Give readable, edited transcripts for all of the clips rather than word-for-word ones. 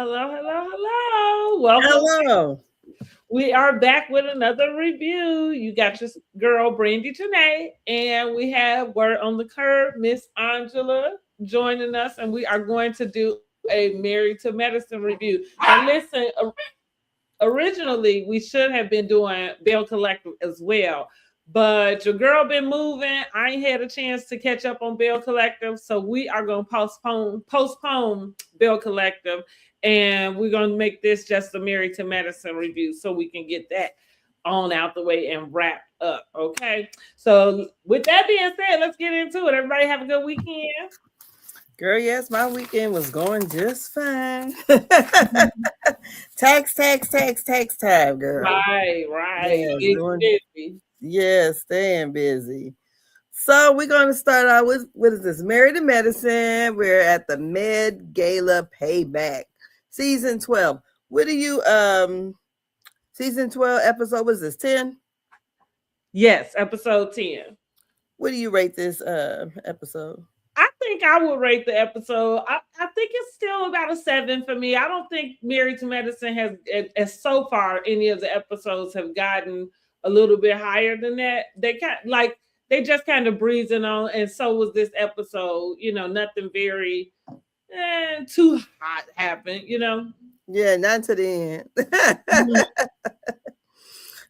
Hello, hello, hello. Welcome. Hello. We are back with another review. You got your girl Brandy today, and we have Word on the Curb, Miss Angela joining us, and we are going to do a Married to Medicine review. And listen, originally we should have been doing Belle Collective as well. But your girl been moving. I ain't had a chance to catch up on Belle Collective. So we are gonna postpone Belle Collective, and we're gonna make this just a Married to Medicine review so we can get that on out the way and wrap up. Okay. So with that being said, let's get into it. Everybody have a good weekend. Girl, yes, my weekend was going just fine. Tax time, girl. Right. Yes, Get doing busy. yes, staying busy. So we're gonna start out with what is this? Married to Medicine. We're at the Med Gala Payback. Season 12. What do you season 12 episode was this 10? Yes, episode 10. What do you rate this episode? I think I would rate the episode. I think it's still about a 7 for me. I don't think Married to Medicine has, as so far, any of the episodes have gotten a little bit higher than that. They just kind of breezing on, and so was this episode. Nothing very too hot happened. Yeah, not to the end. Mhm.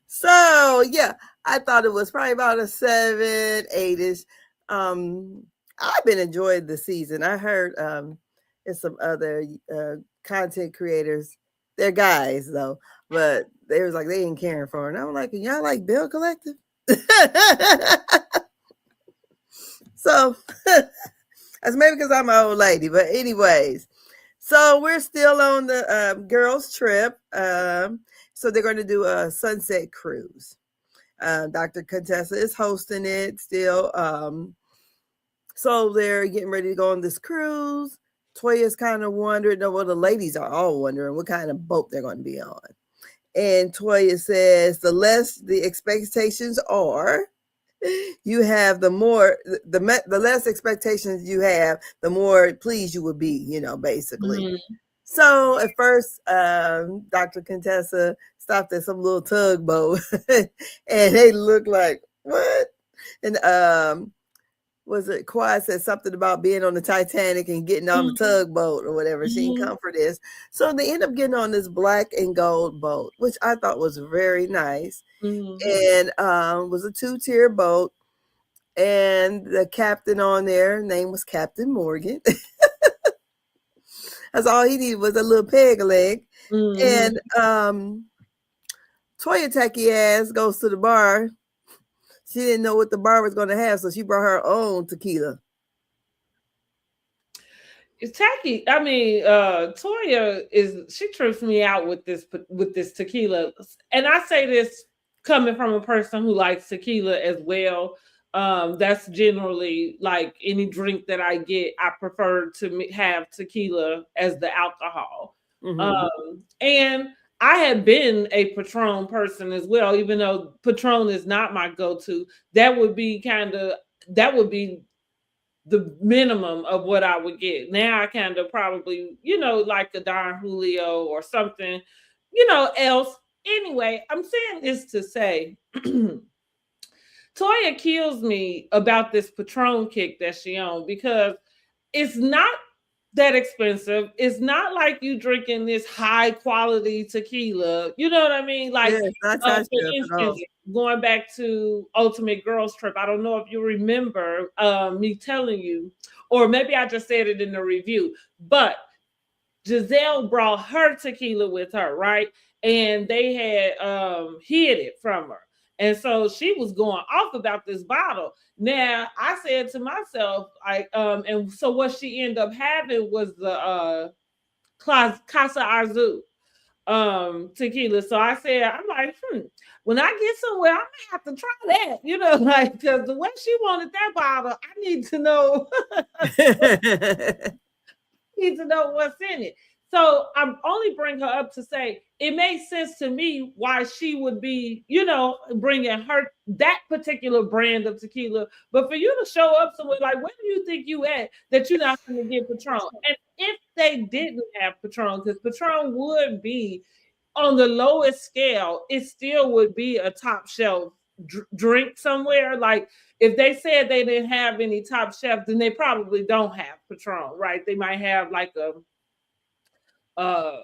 So yeah, I thought it was probably about a 7, 8ish. I've been enjoying the season. I heard it's some other content creators. They're guys though, but they was like they ain't caring for her. And I'm like, y'all like Bill Collective? So that's maybe because I'm an old lady, but anyways. So we're still on the girls' trip. So they're going to do a sunset cruise. Dr. Contessa is hosting it still. So they're getting ready to go on this cruise. Toya's kind of wondering, well, the ladies are all wondering what kind of boat they're going to be on. And Toya says the less the expectations are, you have the less expectations you have, the more pleased you will be, basically. Mhm. So at first, Dr. Contessa stopped at some little tugboat and they looked like, what? And was it Quad said something about being on the Titanic and getting on the tugboat or whatever. She didn't Mhm. come for this. So they end up getting on this black and gold boat, which I thought was very nice. Mhm. And was a 2-tier boat. And the captain on there, name was Captain Morgan. That's all he needed was a little peg leg. Mhm. And Toya tacky ass goes to the bar. She didn't know what the bar was going to have, so she brought her own tequila. It's tacky. I mean, Toya she trips me out with this tequila, and I say this coming from a person who likes tequila as well. That's generally like any drink that I get. I prefer to have tequila as the alcohol. Mm-hmm. And I had been a Patron person as well, even though Patron is not my go-to. That would be the minimum of what I would get. Now I kind of probably, like a Don Julio or something, else. Anyway, I'm saying this to say Toya kills me about this Patron kick that she on because it's not that expensive. It's not like you drinking this high quality tequila. You know what I mean? Yeah, Like, it's not for touched up at all. instance, going back to Ultimate Girls Trip, I don't know if you remember me telling you, or maybe I just said it in the review, but Giselle brought her tequila with her, right? And they had hid it from her. And so she was going off about this bottle. Now I said to myself, and so what she ended up having was the Casa Arzu tequila. So I said, I'm like, when I get somewhere, I'm gonna have to try that, like because the way she wanted that bottle, I need to know what's in it. So I'm only bring her up to say it makes sense to me why she would be, bringing her that particular brand of tequila. But for you to show up somewhere like, where do you think you at that you're not going to get Patron? And if they didn't have Patron, because Patron would be on the lowest scale, it still would be a top shelf drink somewhere. Like if they said they didn't have any top shelf, then they probably don't have Patron, right? They might have like a uh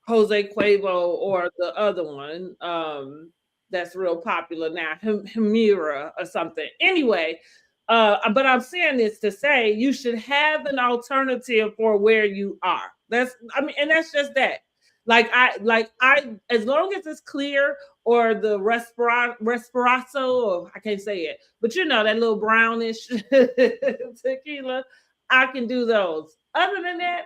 Jose Cuervo or the other one that's real popular now, Himira or something. Anyway, but I'm saying this to say you should have an alternative for where you are. And that's just that. Like I as long as it's clear or the respirato, or I can't say it, but that little brownish tequila, I can do those. Other than that,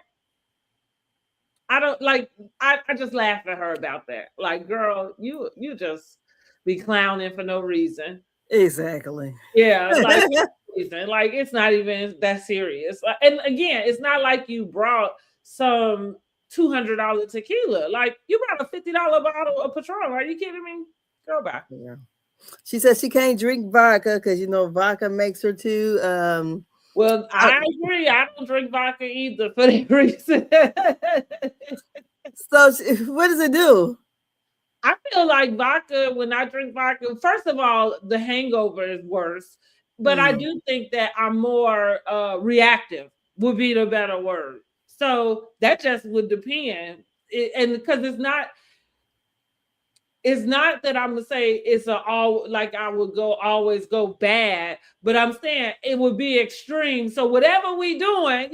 I don't like. I just laugh at her about that. Like, girl, you just be clowning for no reason. Exactly. Yeah, like reason. Like it's not even that serious. And again, it's not like you brought some $200 tequila. Like you brought a $50 bottle of Patron. Are you kidding me? Girl, bye. Yeah. She says she can't drink vodka because vodka makes her too. Well, I agree. I don't drink vodka either for that reason. So what does it do? I feel like vodka, when I drink vodka, first of all, the hangover is worse. But I do think that I'm more reactive, would be the better word. So that just would depend. And because it's not that I'm gonna say it's all like I would always go bad, but I'm saying it would be extreme. So whatever we doing,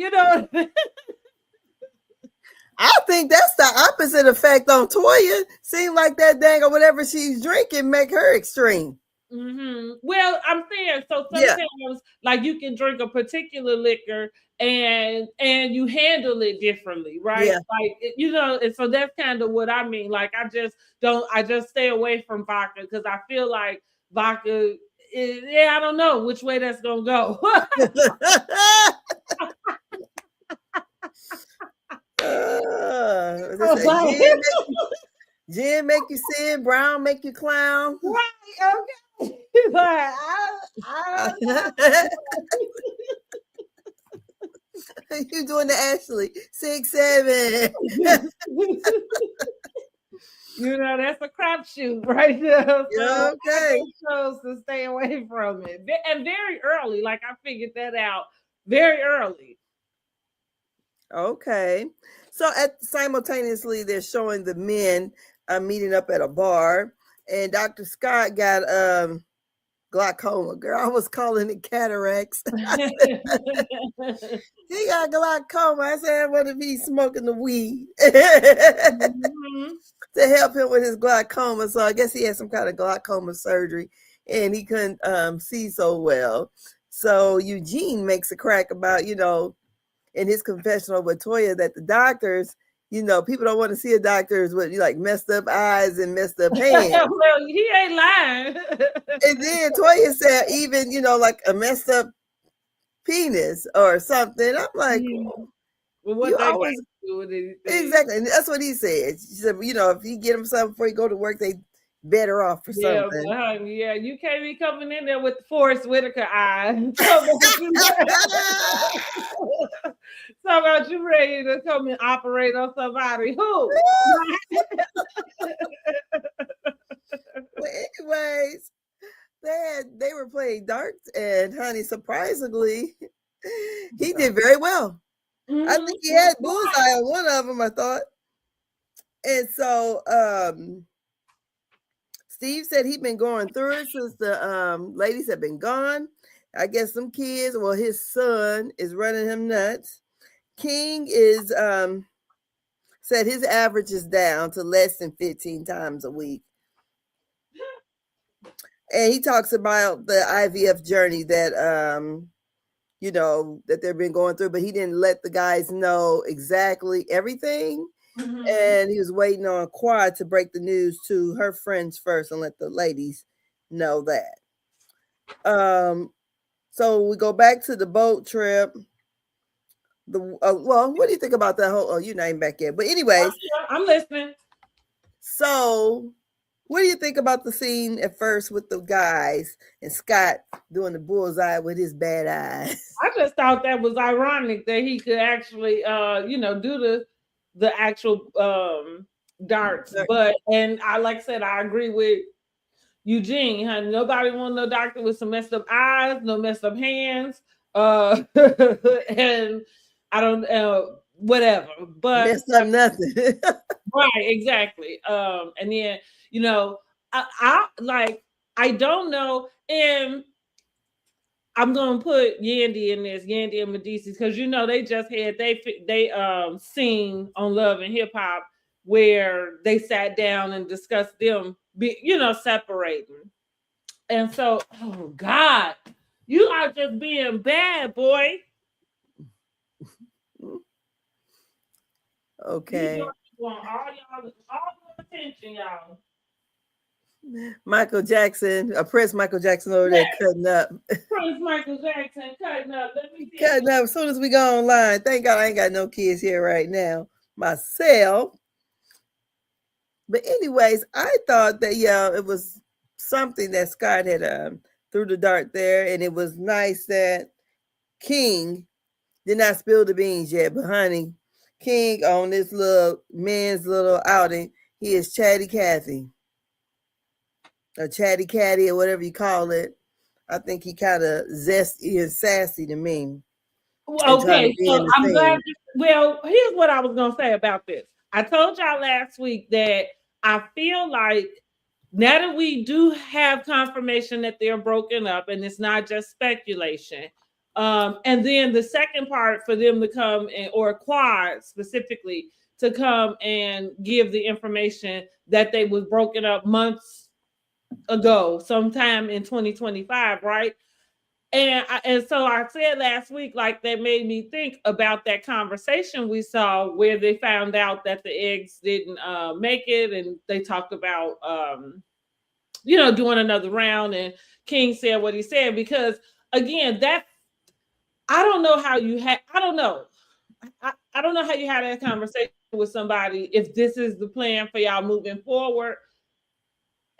I think that's the opposite effect on Toya. Seems like that dang or whatever she's drinking make her extreme. Mm-hmm. Well, I'm saying so sometimes like you can drink a particular liquor and you handle it differently, right? Yeah. Like and so that's kind of what I mean. Like I just stay away from vodka because I feel like vodka I don't know which way that's gonna go. Gin make you sin, brown make you clown. Right, okay. But you doing the Ashley 6, 7. That's a crapshoot right there. So okay. I chose to stay away from it. And very early, like I figured that out very early. Okay. So simultaneously, they're showing the men meeting up at a bar, and Dr. Scott got glaucoma. Girl, I was calling it cataracts. He got glaucoma. I said I want to be smoking the weed to help him with his glaucoma. So I guess he had some kind of glaucoma surgery, and he couldn't see so well. So Eugene makes a crack about in his confessional with Toya that the doctors, people don't want to see a doctor with like messed up eyes and messed up hands. Well, he ain't lying. And then Toya said even, like a messed up penis or something. I'm like, well, what they always do with anything. Exactly. And that's what he said. She said, if he get him something before he go to work, they better off for something. Yeah, you can't be coming in there with the Forrest Whitaker eye. So about you ready to come and operate on somebody. Who? Well, anyways, they were playing darts, and honey, surprisingly, he did very well. I think he had bullseye on one of them, I thought. And so Steve said he'd been going through it since the ladies have been gone. I guess some kids, well, his son is running him nuts. King is said his average is down to less than 15 times a week. And he talks about the IVF journey that that they've been going through, but he didn't let the guys know exactly everything. And he was waiting on Quad to break the news to her friends first and let the ladies know that. So we go back to the boat trip. well, what do you think about that whole? Oh, you're not even back yet. But Oh, anyways, yeah, I'm listening. so what do you think about the scene at first with the guys and Scott doing the bullseye with his bad eyes? I just thought that was ironic that he could actually, do the actual darts. But and I like I said, I agree with Eugene. Honey, nobody want no doctor with some messed up eyes, no messed up hands, and I don't whatever. But Messed up nothing. right, exactly. And then you know, I like I don't know, and I'm gonna put Yandy in this, Yandy and Medici, because they just had they sing on Love and Hip Hop where they sat down and discussed them separating. And so, oh God, you are just being bad, boy. Okay. You want all the attention, y'all. Michael Jackson, Prince Michael Jackson over there cutting up. Prince Michael Jackson cutting up. Let me see. Cutting up as soon as we go online. Thank God I ain't got no kids here right now myself. But anyways, I thought that it was something that Scott had threw the dart there, and it was nice that King did not spill the beans yet. But honey, King on this little man's little outing, he is chatty Cathy. Or chatty catty or whatever you call it. I think he kind of zesty and sassy to me. Okay, so I'm glad. Well, here's what I was gonna say about this. I told y'all last week that I feel like now that we do have confirmation that they're broken up and it's not just speculation. And then the second part for them to come or Quad specifically to come and give the information that they was broken up months ago, sometime in 2025, right? And so I said last week, like that made me think about that conversation we saw where they found out that the eggs didn't make it, and they talked about doing another round, and King said what he said because again, that I don't know how you had I don't know. I don't know how you had that conversation with somebody if this is the plan for y'all moving forward,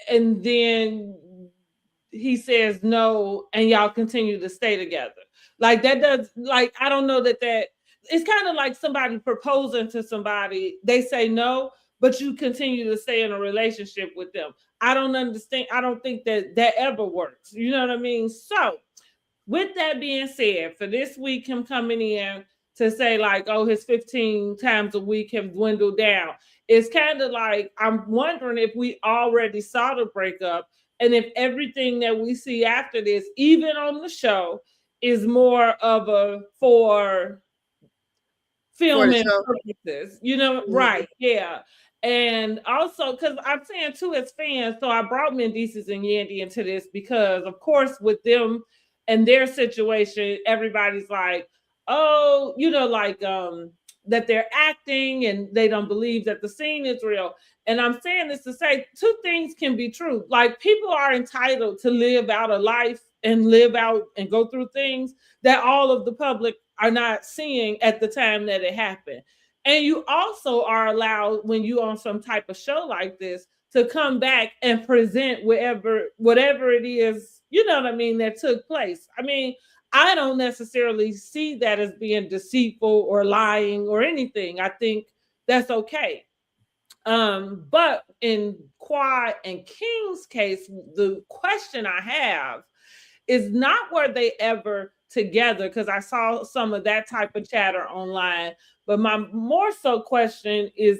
and then he says no and y'all continue to stay together. Like that does like I don't know that it's kind of like somebody proposing to somebody, they say no, but you continue to stay in a relationship with them. I don't understand. I don't think that ever works. You know what I mean? So with that being said, for this week, him coming in to say like, oh, his 15 times a week have dwindled down. It's kind of like I'm wondering if we already saw the breakup and if everything that we see after this, even on the show, is more of a for filming purposes. Right? Yeah. And also, because I'm saying too, as fans, so I brought Mendices and Yandy into this because, of course, with them and their situation, everybody's like, oh, that they're acting and they don't believe that the scene is real. And I'm saying this to say two things can be true. Like people are entitled to live out a life and live out and go through things that all of the public are not seeing at the time that it happened. And you also are allowed when you on some type of show like this to come back and present whatever it is, you know what I mean, that took place. I mean, I don't necessarily see that as being deceitful or lying or anything. I think that's okay. But in Quad and King's case, the question I have is not were they ever together, because I saw some of that type of chatter online. But my more so question is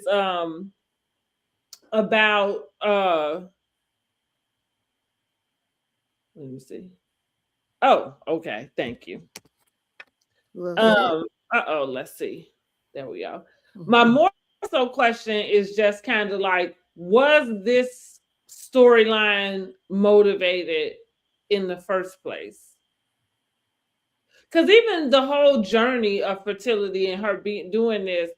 about let me see. Oh, okay, thank you. Let's see. There we go. My more so question is just kind of like, was this storyline motivated in the first place? Because even the whole journey of fertility and her doing this,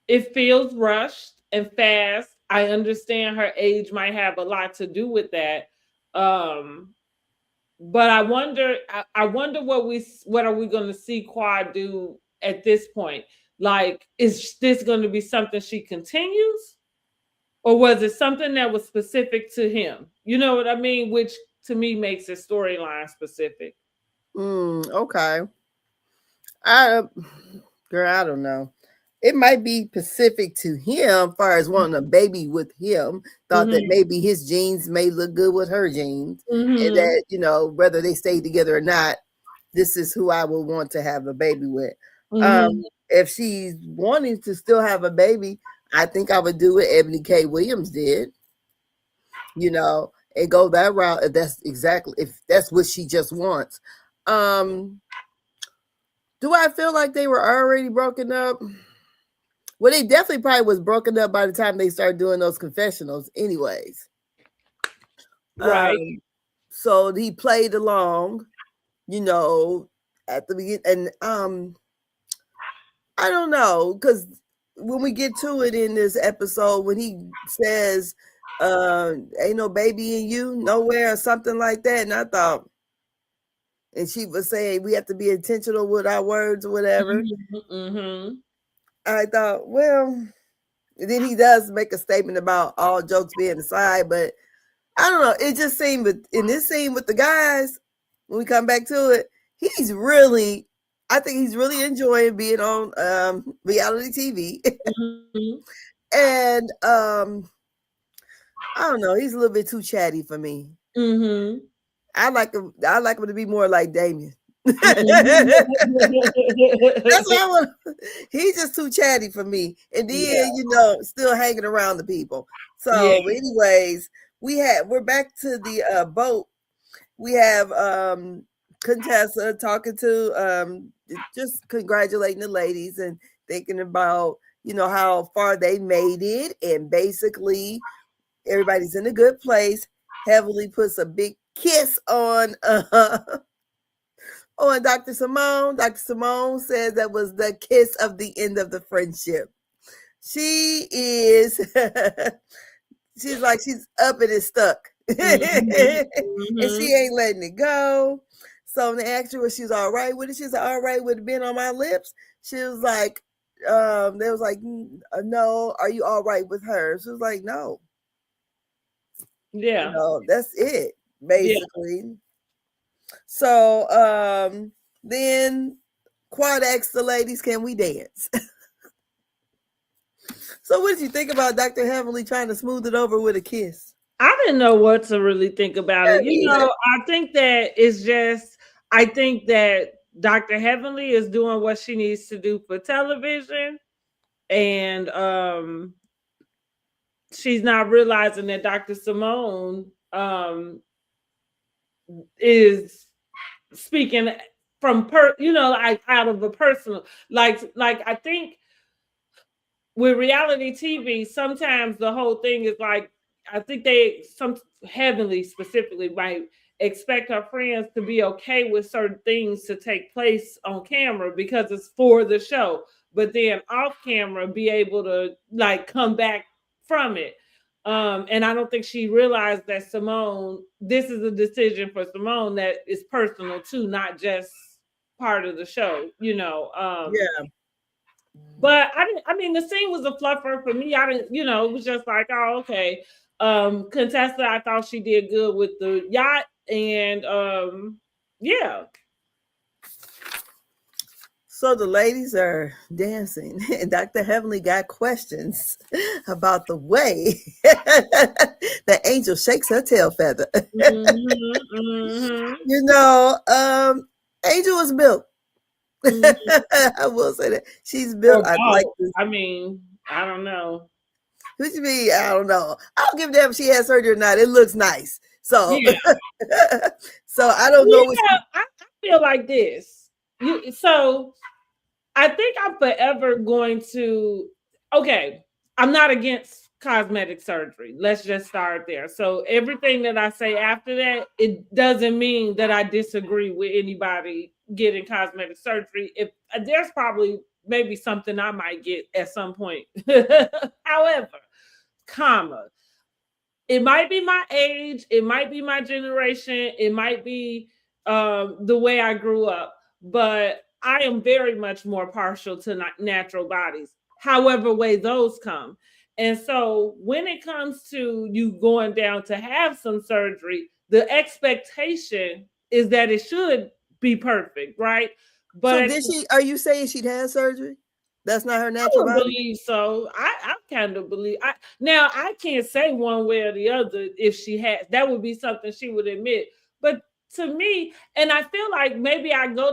it feels rushed and fast. I understand her age might have a lot to do with that. But I wonder what are we going to see Quad do at this point? Like, is this going to be something she continues? Or was it something that was specific to him? You know what I mean? Which to me makes it storyline specific. Okay. I girl, I don't know. It might be specific to him, as far as wanting a baby with him. Thought that Mm-hmm. maybe his genes may look good with her genes, and Mm-hmm. that whether they stay together or not, this is who I would want to have a baby with. Mm-hmm. If she's wanting to still have a baby, I think I would do what Ebony K. Williams did, and go that route if that's what she just wants. Um, do I feel like they were already broken up? Well, they definitely probably was broken up by the time they started doing those confessionals, anyways. Right. So he played along, you know, at the beginning, and I don't know, because when we get to it in this episode, when he says, "Ain't no baby in you nowhere" or something like that, and I thought, and she was saying we have to be intentional with our words or whatever. Mm-hmm. I thought, well, and then he does make a statement about all jokes being aside, but I don't know. It just seemed in this scene with the guys, when we come back to it, I think he's really enjoying being on reality TV. Mm-hmm. And I don't know, he's a little bit too chatty for me. Mm-hmm. I like him to be more like Damien. That's Mm-hmm. what I want. He's just too chatty for me. And Yeah. then, still hanging around the people. Yeah. So, anyways, we're back to the boat. We have Contessa talking to just congratulating the ladies and thinking about, how far they made it, and basically everybody's in a good place. Heavily puts a big kiss on on Dr. Simone. Dr. Simone says that was the kiss of the end of the friendship. She is she's like she's up and it's stuck. Mm-hmm. And she Mm-hmm. ain't letting it go. So when they asked her if she was all right with it, she's all right with it being on my lips. She was like, they was like, no, are you all right with her? She was like, no. Yeah. That's it, Yeah. basically. So then Quad asked the ladies, can we dance? So what did you think about Dr. Heavenly trying to smooth it over with a kiss? I didn't know what to really think about it. Me either. I think that it's just, I think that Dr. Heavenly is doing what she needs to do for television. And she's not realizing that Dr. Simone is speaking from like out of a personal, like I think with reality TV, sometimes the whole thing is like, I think some Heavenly specifically might expect her friends to be okay with certain things to take place on camera because it's for the show, but then off camera be able to like come back from it. And I don't think she realized that this is a decision for Simone that is personal too, not just part of the show. Yeah. But I mean, the scene was a fluffer for me. I didn't, it was just like, oh, okay. Contessa, I thought she did good with the yacht, and yeah. So the ladies are dancing, and Dr. Heavenly got questions about the way the angel shakes her tail feather. Mm-hmm, mm-hmm, Angel was built. mm-hmm. I will say that she's built. Or I like both. this. I mean, I don't know. What you mean? I don't know. I don't give a damn if she has surgery or not. It looks nice. So, Yeah, so I don't know what. I feel like this. So I think I'm forever going to. Okay, I'm not against cosmetic surgery. Let's just start there. So everything that I say after that, it doesn't mean that I disagree with anybody getting cosmetic surgery. If there's probably maybe something I might get at some point. However, comma, it might be my age, it might be my generation, it might be the way I grew up, but I am very much more partial to natural bodies, however way those come. And so when it comes to you going down to have some surgery, the expectation is that it should be perfect, right? So But did she? Are you saying she'd had surgery? That's not her I natural would body. believe so. I kind of believe. Now I can't say one way or the other if she has. That would be something she would admit. But to me, and I feel like maybe I go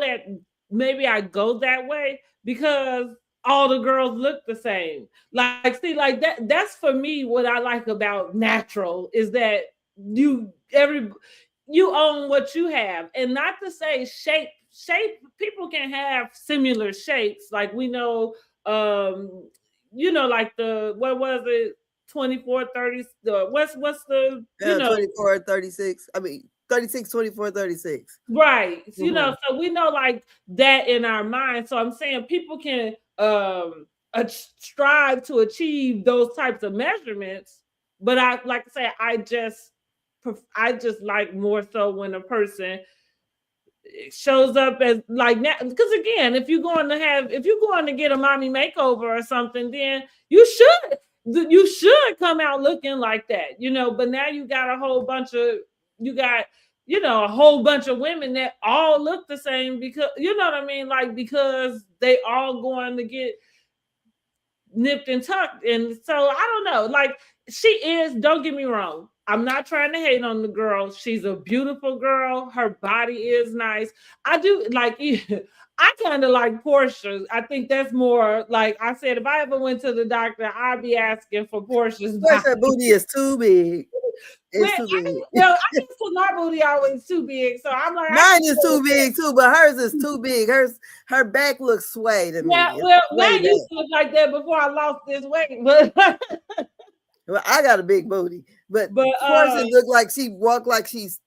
that way because all the girls look the same. Like, see, like that's for me what I like about natural is that you every you own what you have. And not to say shape people can have similar shapes. Like we know like the what was it 24-30 the what's the 24, 36. I mean, 36, 24, 36. right, Mm-hmm. so we know like that in our mind. So I'm saying people can strive to achieve those types of measurements, but I like I say I just like more so when a person shows up as like that. Because again, if you're going to get a mommy makeover or something, then you should come out looking like that, but now you got a whole bunch of women that all look the same because you know what I mean, like because they all going to get nipped and tucked. And so I don't know. Like she is, don't get me wrong. I'm not trying to hate on the girl. She's a beautiful girl. Her body is nice. I do like I kind of like Portia. I think that's more like I said, if I ever went to the doctor, I'd be asking for Portia's body. Her booty is too big. Well, It's too big. I just put my booty always too big. So I'm like, Mine is too big too, but hers is too big. Her back looks sway to me. Yeah, well, mine used to look like that before I lost this weight. But well, I got a big booty, but Portia look like she walk like she's.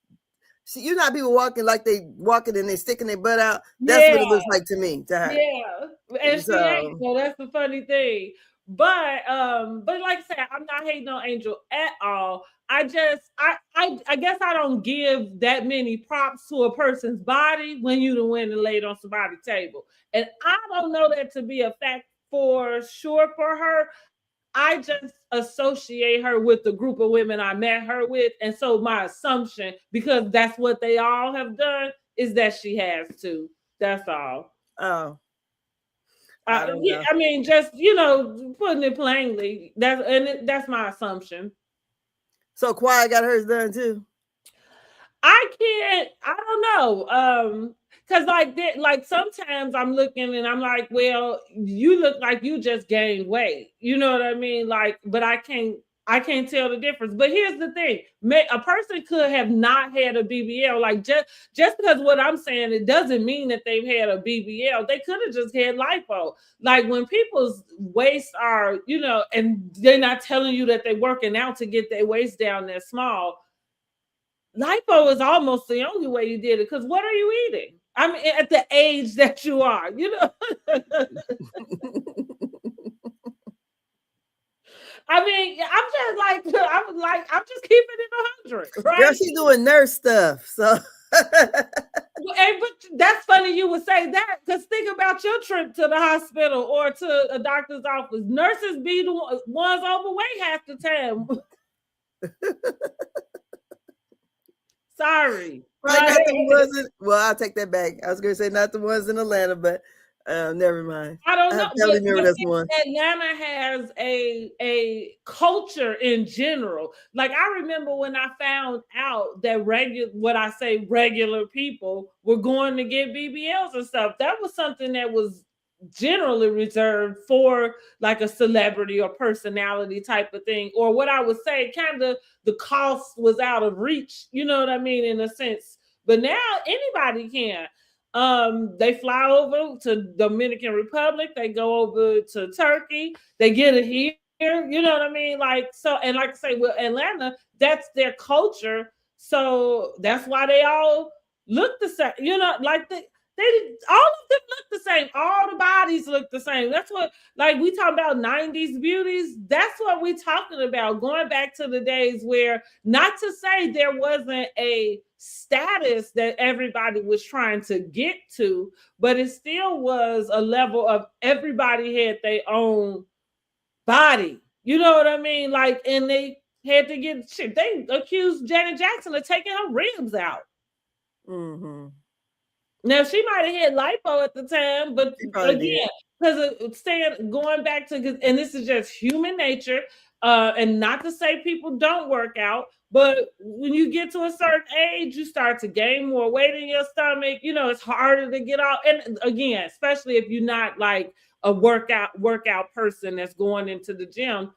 You know how people walking like they walking and they sticking their butt out. That's what it looks like to me. To her. Yeah, and she ain't. So that's the funny thing. But like I said, I'm not hating on Angel at all. I guess I don't give that many props to a person's body when you the win and laid on somebody's table. And I don't know that to be a fact for sure for her. I just associate her with the group of women I met her with. And so my assumption, because that's what they all have done, is that she has to. That's all. Oh. I mean, just putting it plainly, that's my assumption. So Quiet got hers done too. I don't know. Because like sometimes I'm looking and I'm like, well, you look like you just gained weight. You know what I mean? Like, but I can't tell the difference. But here's the thing: a person could have not had a BBL. Like just because what I'm saying, it doesn't mean that they've had a BBL. They could have just had lipo. Like when people's waists are, and they're not telling you that they're working out to get their waist down that small. Lipo is almost the only way you did it. Because what are you eating? I mean, at the age that you are, I mean, I'm just keeping it 100, right? Girl, she doing nurse stuff, so. But that's funny you would say that, because think about your trip to the hospital or to a doctor's office. Nurses be the ones overweight half the time. Sorry. Well, I'll take that back. I was going to say not the ones in Atlanta, but never mind. I don't know. One. Atlanta has a culture in general. Like I remember when I found out that regular people were going to get BBLs and stuff. That was something that was generally reserved for like a celebrity or personality type of thing, or what I would say kind of the cost was out of reach, you know what I mean, in a sense. But now anybody can. They fly over to Dominican Republic, they go over to Turkey, they get it here, you know what I mean? Like, so, and like I say, with Atlanta, that's their culture. So that's why they all look the same, like all of them look the same. All the bodies look the same. That's what, like, we talk about 90s beauties. That's what we talking about. Going back to the days where, not to say there wasn't a status that everybody was trying to get to, but it still was a level of everybody had their own body. You know what I mean? Like, and they had to get shit. They accused Janet Jackson of taking her ribs out. Mm-hmm. Now she might have had lipo at the time, but again, because going back to, and this is just human nature, and not to say people don't work out, but when you get to a certain age, you start to gain more weight in your stomach. You know, it's harder to get off. And again, especially if you're not like a workout person that's going into the gym,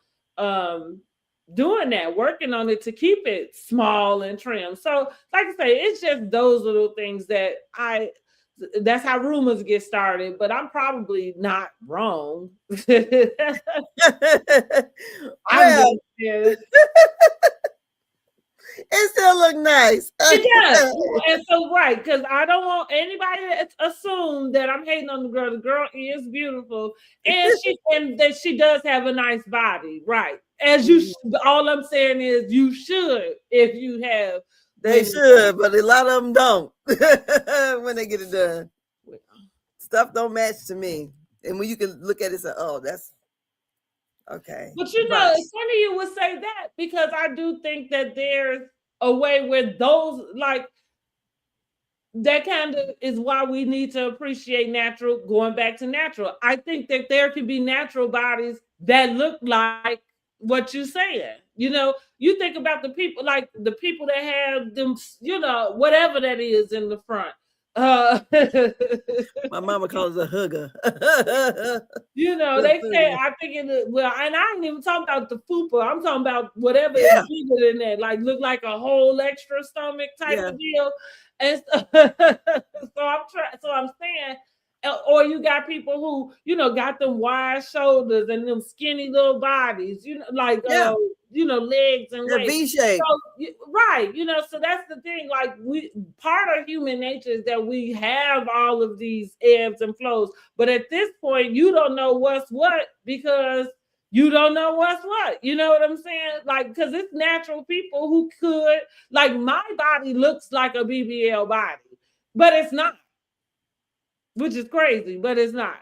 doing that, working on it to keep it small and trim. So, like I say, it's just those little things that's how rumors get started, but I'm probably not wrong. Well, it still look nice. It does. And so, right, because I don't want anybody to assume that I'm hating on the girl. The girl is beautiful, and that she does have a nice body, right? As you, all I'm saying is you should, if you have. They should, but a lot of them don't when they get it done. Stuff don't match to me, and when you can look at it and say, "Oh, that's okay." But you know, it's funny you would say that, because I do think that there's a way where those, like, that kind of is why we need to appreciate natural, going back to natural. I think that there can be natural bodies that look like what you're saying. You know, you think about the people, like the people that have them, you know, whatever that is in the front. My mama calls it a hugger. You know, they say, I think well, and I ain't even talking about the fupa. I'm talking about whatever is bigger than that, like look like a whole extra stomach type of deal. And so I'm saying, or you got people who, you know, got them wide shoulders and them skinny little bodies, you know, like you know, legs and waist. V-shape. So, right, you know, so that's the thing. Like, part of human nature is that we have all of these ebbs and flows, but at this point, you don't know what's what, because you don't know what's what. You know what I'm saying? Like, because it's natural people who could, like, my body looks like a BBL body, but it's not, which is crazy, but it's not.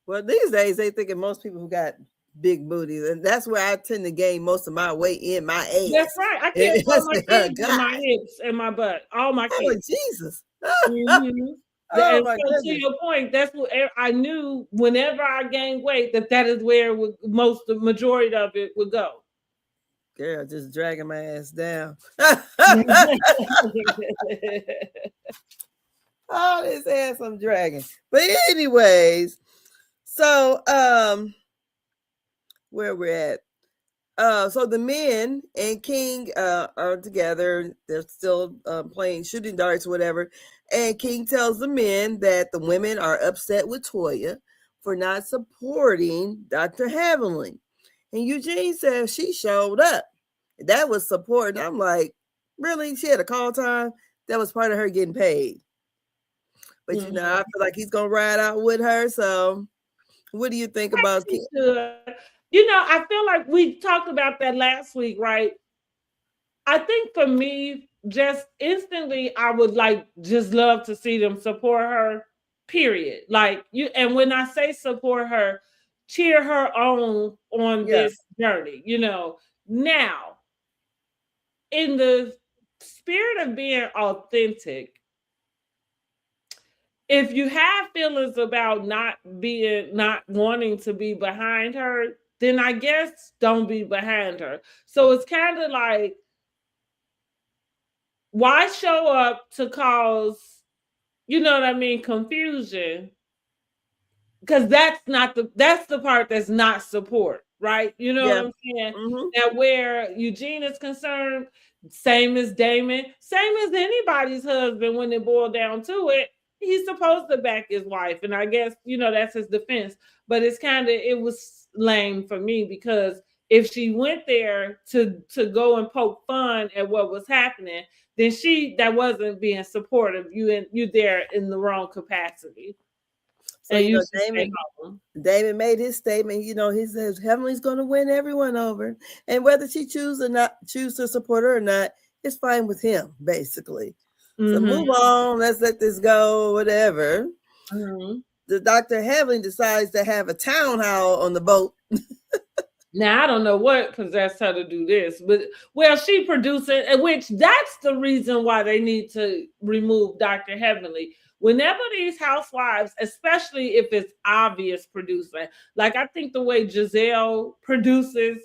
Well, these days they thinking most people who got big booties, and that's where I tend to gain most of my weight in my ass. That's right. I can't put my kids in my hips and my butt. All my kids. Oh, Jesus. Mm-hmm. Oh, my goodness. To your point, that's what I knew. Whenever I gained weight, that is where the majority of it would go. Girl, just dragging my ass down. Oh, this ass I'm dragging. But anyways, so where we're at. So the men and King are together. They're still playing shooting darts or whatever. And King tells the men that the women are upset with Toya for not supporting Dr. Haviland. And Eugene says she showed up. That was support. And I'm like, really? She had a call time? That was part of her getting paid. But, you know, I feel like he's going to ride out with her. So what do you think about King? You know, I feel like we talked about that last week, right? I think for me, just instantly, I would just love to see them support her, period. Like, and when I say support her, cheer her on this journey, you know. Now, in the spirit of being authentic, if you have feelings about not wanting to be behind her, then I guess don't be behind her. So it's kind of like, why show up to cause, you know what I mean, confusion? Because that's the part that's not support, right? You know what I'm saying? Mm-hmm. Now, where Eugene is concerned, same as Damon, same as anybody's husband, when it boiled down to it, he's supposed to back his wife. And I guess, you know, that's his defense. But it was lame for me, because if she went there to go and poke fun at what was happening, then that wasn't being supportive. You there in the wrong capacity, So, and you you know, should stay home. David made his statement. You know, he says Heavenly's going to win everyone over, and whether she choose to support her or not, it's fine with him, basically. So move on. Let's let this go. Whatever. The Dr. Heavenly decides to have a town hall on the boat. Now I don't know what possessed her to do this, but well, she producing, which that's the reason why they need to remove Dr. Heavenly. Whenever these housewives, especially if it's obvious producing, like I think the way Giselle produces,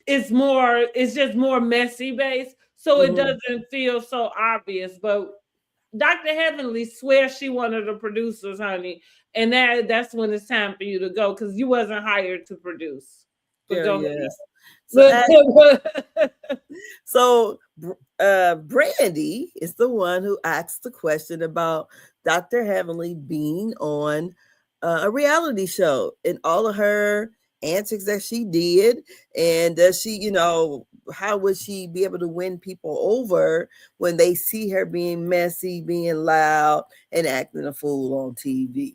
it's just more messy based, so it doesn't feel so obvious. But Dr. Heavenly swears she one of the producers, honey, and that's when it's time for you to go because you wasn't hired to produce. But There, go yes. ahead. So Brandy is the one who asks the question about Dr. Heavenly being on a reality show and all of her antics that she did, and does she, you know, how would she be able to win people over when they see her being messy, being loud, and acting a fool on TV?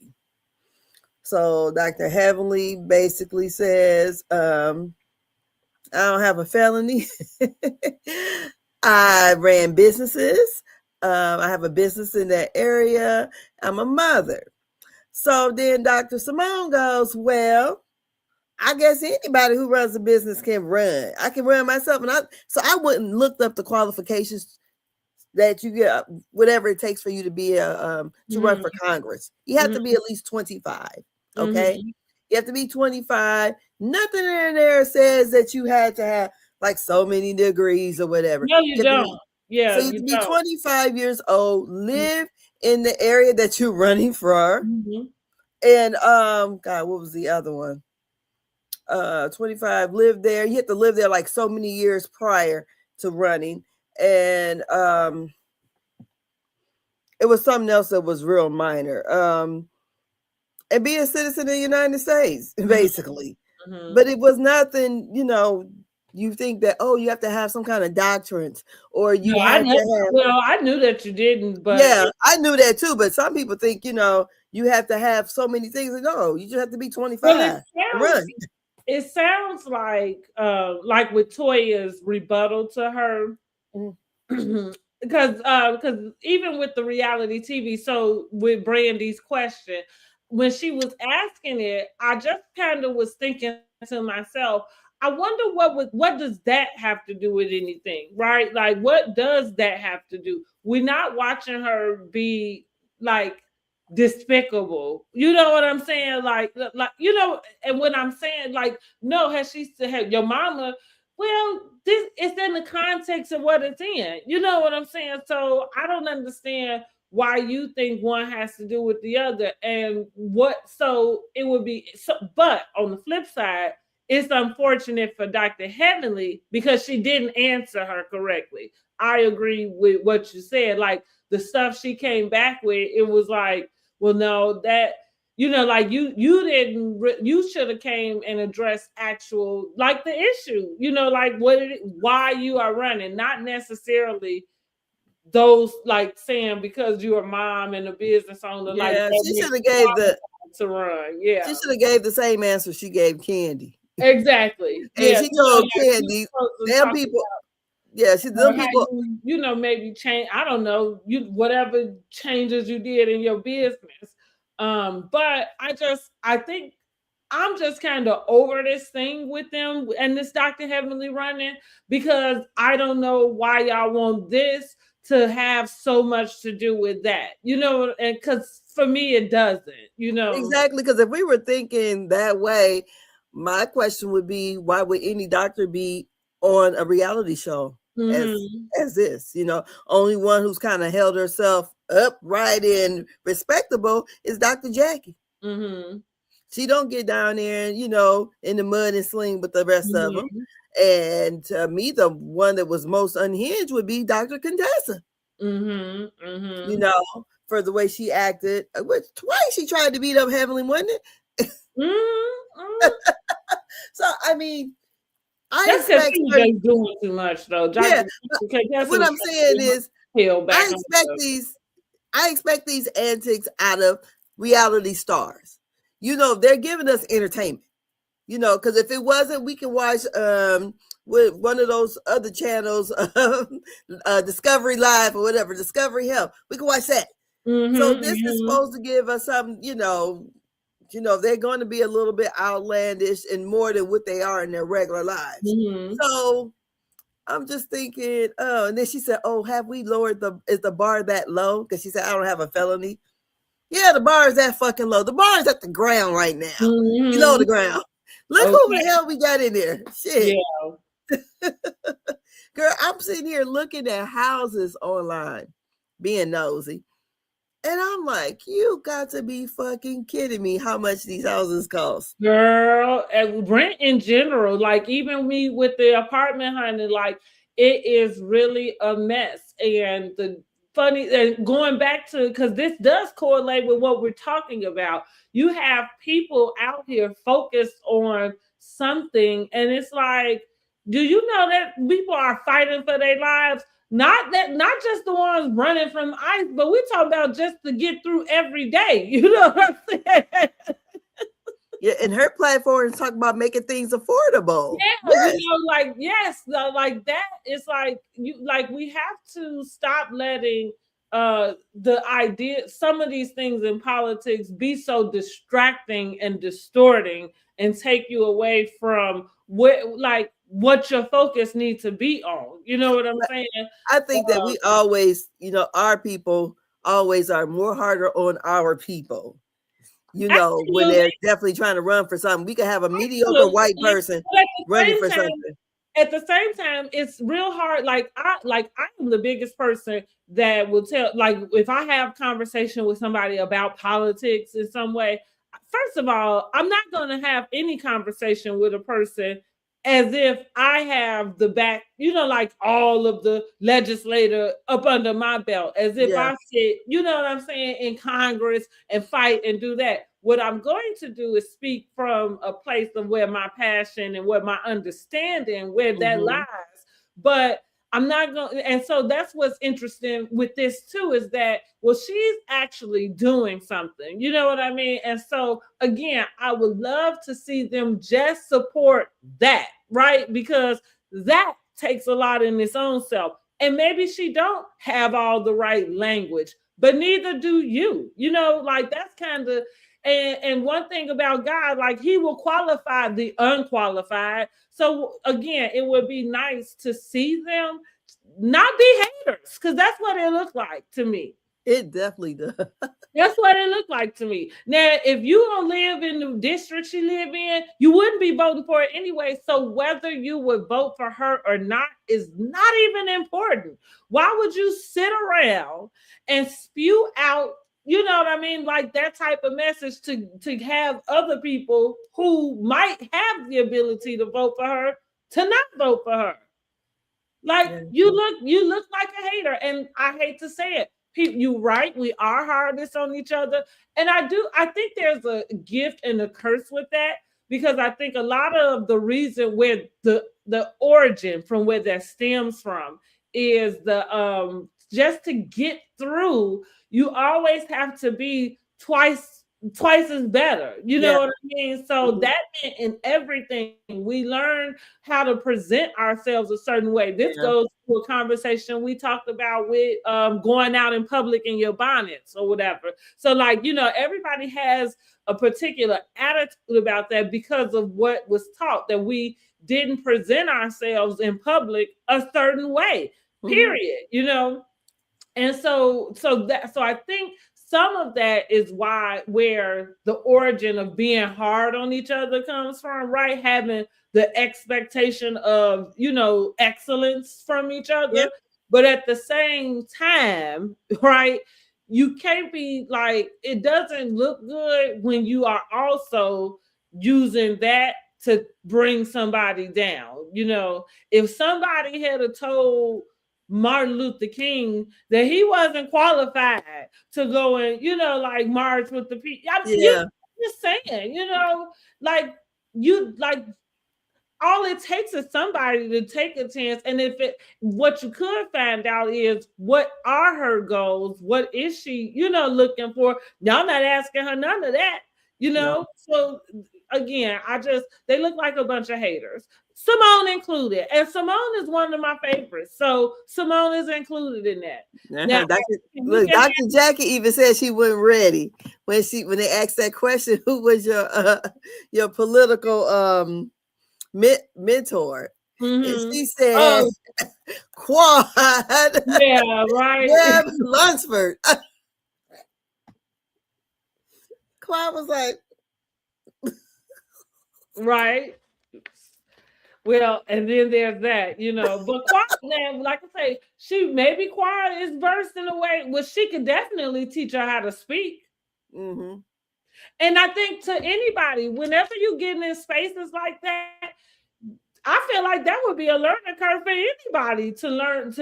So Dr. Heavenly basically says, I don't have a felony. I ran businesses. I have a business in that area. I'm a mother. So then Dr. Simone goes, well, I guess anybody who runs a business can run. I can run myself. I wouldn't look up the qualifications that you get, whatever it takes for you to be to run for Congress. You have to be at least 25. Okay. You have to be 25. Nothing in there says that you had to have like so many degrees or whatever. No, you don't. Yeah. So you have to be 25 years old, live in the area that you're running for. And God, what was the other one? 25, live there. You have to live there like so many years prior to running. And it was something else that was real minor. And be a citizen of the United States, basically. But it was nothing, you know, you think that, oh, you have to have some kind of doctrines or you have to have. Well, I knew that you didn't, but yeah, I knew that too. But some people think, you know, you have to have so many things. No, you just have to be 25 to run. It sounds like with Toya's rebuttal to her. Because even with the reality TV, so with Brandy's question, when she was asking it, I just kind of was thinking to myself, I wonder what does that have to do with anything, right? Like, what does that have to do? We're not watching her be like despicable. You know what I'm saying? Like you know, and when I'm saying like, no, has she said your mama? Well, this is in the context of what it's in. You know what I'm saying? So I don't understand why you think one has to do with the other and what. So it would be so, but on the flip side, it's unfortunate for Dr. Heavenly because she didn't answer her correctly. I agree with what you said. Like the stuff she came back with, it was like, well, no, that you know, like you didn't, you should have came and addressed actual like the issue, you know, like why you are running, not necessarily those like saying because you're a mom and a business owner. Yeah, like she should have gave to run. Yeah, she should have gave the same answer she gave Candy. Exactly. And she told Candy, them people. Yeah, them people. You know, maybe change. I don't know. You whatever changes you did in your business. But I think I'm just kind of over this thing with them and this Dr. Heavenly running because I don't know why y'all want this to have so much to do with that, you know, and because for me it doesn't, you know. Exactly, because if we were thinking that way, my question would be, why would any doctor be on a reality show as this? You know, only one who's kind of held herself upright and respectable is Dr. Jackie. She don't get down there and, you know, in the mud and sling with the rest of them. And to me, the one that was most unhinged would be Dr. Contessa. You know, for the way she acted. Which twice she tried to beat up Heavenly, wasn't it? So I mean, I That's because expect he was certain, just doing too much, though. yeah. Cassie What was I'm saying trying to is, peel back I on expect stuff. these, I expect these antics out of reality stars. You know, they're giving us entertainment. You know, because if it wasn't, we can watch with one of those other channels, Discovery Live or whatever, Discovery Health. We can watch that. So Mm-hmm, this is mm-hmm. supposed to give us some, they're going to be a little bit outlandish and more than what they are in their regular lives. Mm-hmm. So I'm just thinking, oh, and then she said, oh, have we lowered is the bar that low? Because she said, I don't have a felony. Yeah, the bar is that fucking low. The bar is at the ground right now, below Mm-hmm. the ground. Look who Okay. the hell we got in there. Shit. Yeah. Girl, I'm sitting here looking at houses online, being nosy. And I'm like, you got to be fucking kidding me how much these houses cost. Girl, and rent in general, like even me with the apartment hunting, like it is really a mess. And the funny, and going back to, because this does correlate with what we're talking about, you have people out here focused on something, and it's like, do you know that people are fighting for their lives? Not just the ones running from ICE, but we're talking about just to get through every day. You know what I'm saying? Yeah, and her platform is talking about making things affordable. Yeah, Yes. like yes, like that. It's like we have to stop letting the idea, some of these things in politics be so distracting and distorting and take you away from what your focus needs to be on. You know what I'm saying? I think that we always, our people always are more harder on our people. When Absolutely. they're definitely trying to run for something. We could have a mediocre Absolutely. white person But running for something. at the same time, it's real hard. I am the biggest person that will tell, like, if I have conversation with somebody about politics in some way, first of all, I'm not going to have any conversation with a person as if I have the back, like all of the legislator up under my belt, as if Yeah. I sit, you know what I'm saying, in Congress and fight and do that. What I'm going to do is speak from a place of where my passion and where my understanding, where that lies. But I'm not going, and so that's what's interesting with this too, is that, well, she's actually doing something, you know what I mean? And so again, I would love to see them just support that, right? Because that takes a lot in its own self. And maybe she don't have all the right language, but neither do you. Like that's kind of, and one thing about God, like he will qualify the unqualified. So again, it would be nice to see them not be haters, because that's what it looked like to me. It definitely does. That's what it looked like to me. Now, if you don't live in the district she live in, you wouldn't be voting for it anyway. So whether you would vote for her or not is not even important. Why would you sit around and spew out, you know what I mean, like that type of message to have other people who might have the ability to vote for her to not vote for her? Like you look like a hater, and I hate to say it. You right, we are hardest on each other, and I think there's a gift and a curse with that, because I think a lot of the reason where the origin from where that stems from is the just to get through, you always have to be twice as better. You know what I mean? So that meant in everything we learn how to present ourselves a certain way. This goes to a conversation we talked about with going out in public in your bonnets or whatever. So like, everybody has a particular attitude about that because of what was taught, that we didn't present ourselves in public a certain way, period. And so I think some of that is where the origin of being hard on each other comes from, right? Having the expectation of, excellence from each other. Yep. But at the same time, right, you can't be like, it doesn't look good when you are also using that to bring somebody down. If somebody had told Martin Luther King that he wasn't qualified to go and, like march with the people. I'm just saying, like all it takes is somebody to take a chance. And what you could find out is what are her goals? What is she, looking for? Y'all not asking her none of that, No. So again, they look like a bunch of haters. Simone included. And Simone is one of my favorites. So Simone is included in that. Now, Dr. Jackie even said she wasn't ready when they asked that question, who was your political mentor? And she said Quad. Yeah, right. Yeah, Lunsford. Quad was like, right. Well, and then there's that, but Quad, now, like I say, maybe Quad is versed in a way where she could definitely teach her how to speak. Mm-hmm. And I think to anybody, whenever you get in spaces like that, I feel like that would be a learning curve for anybody to learn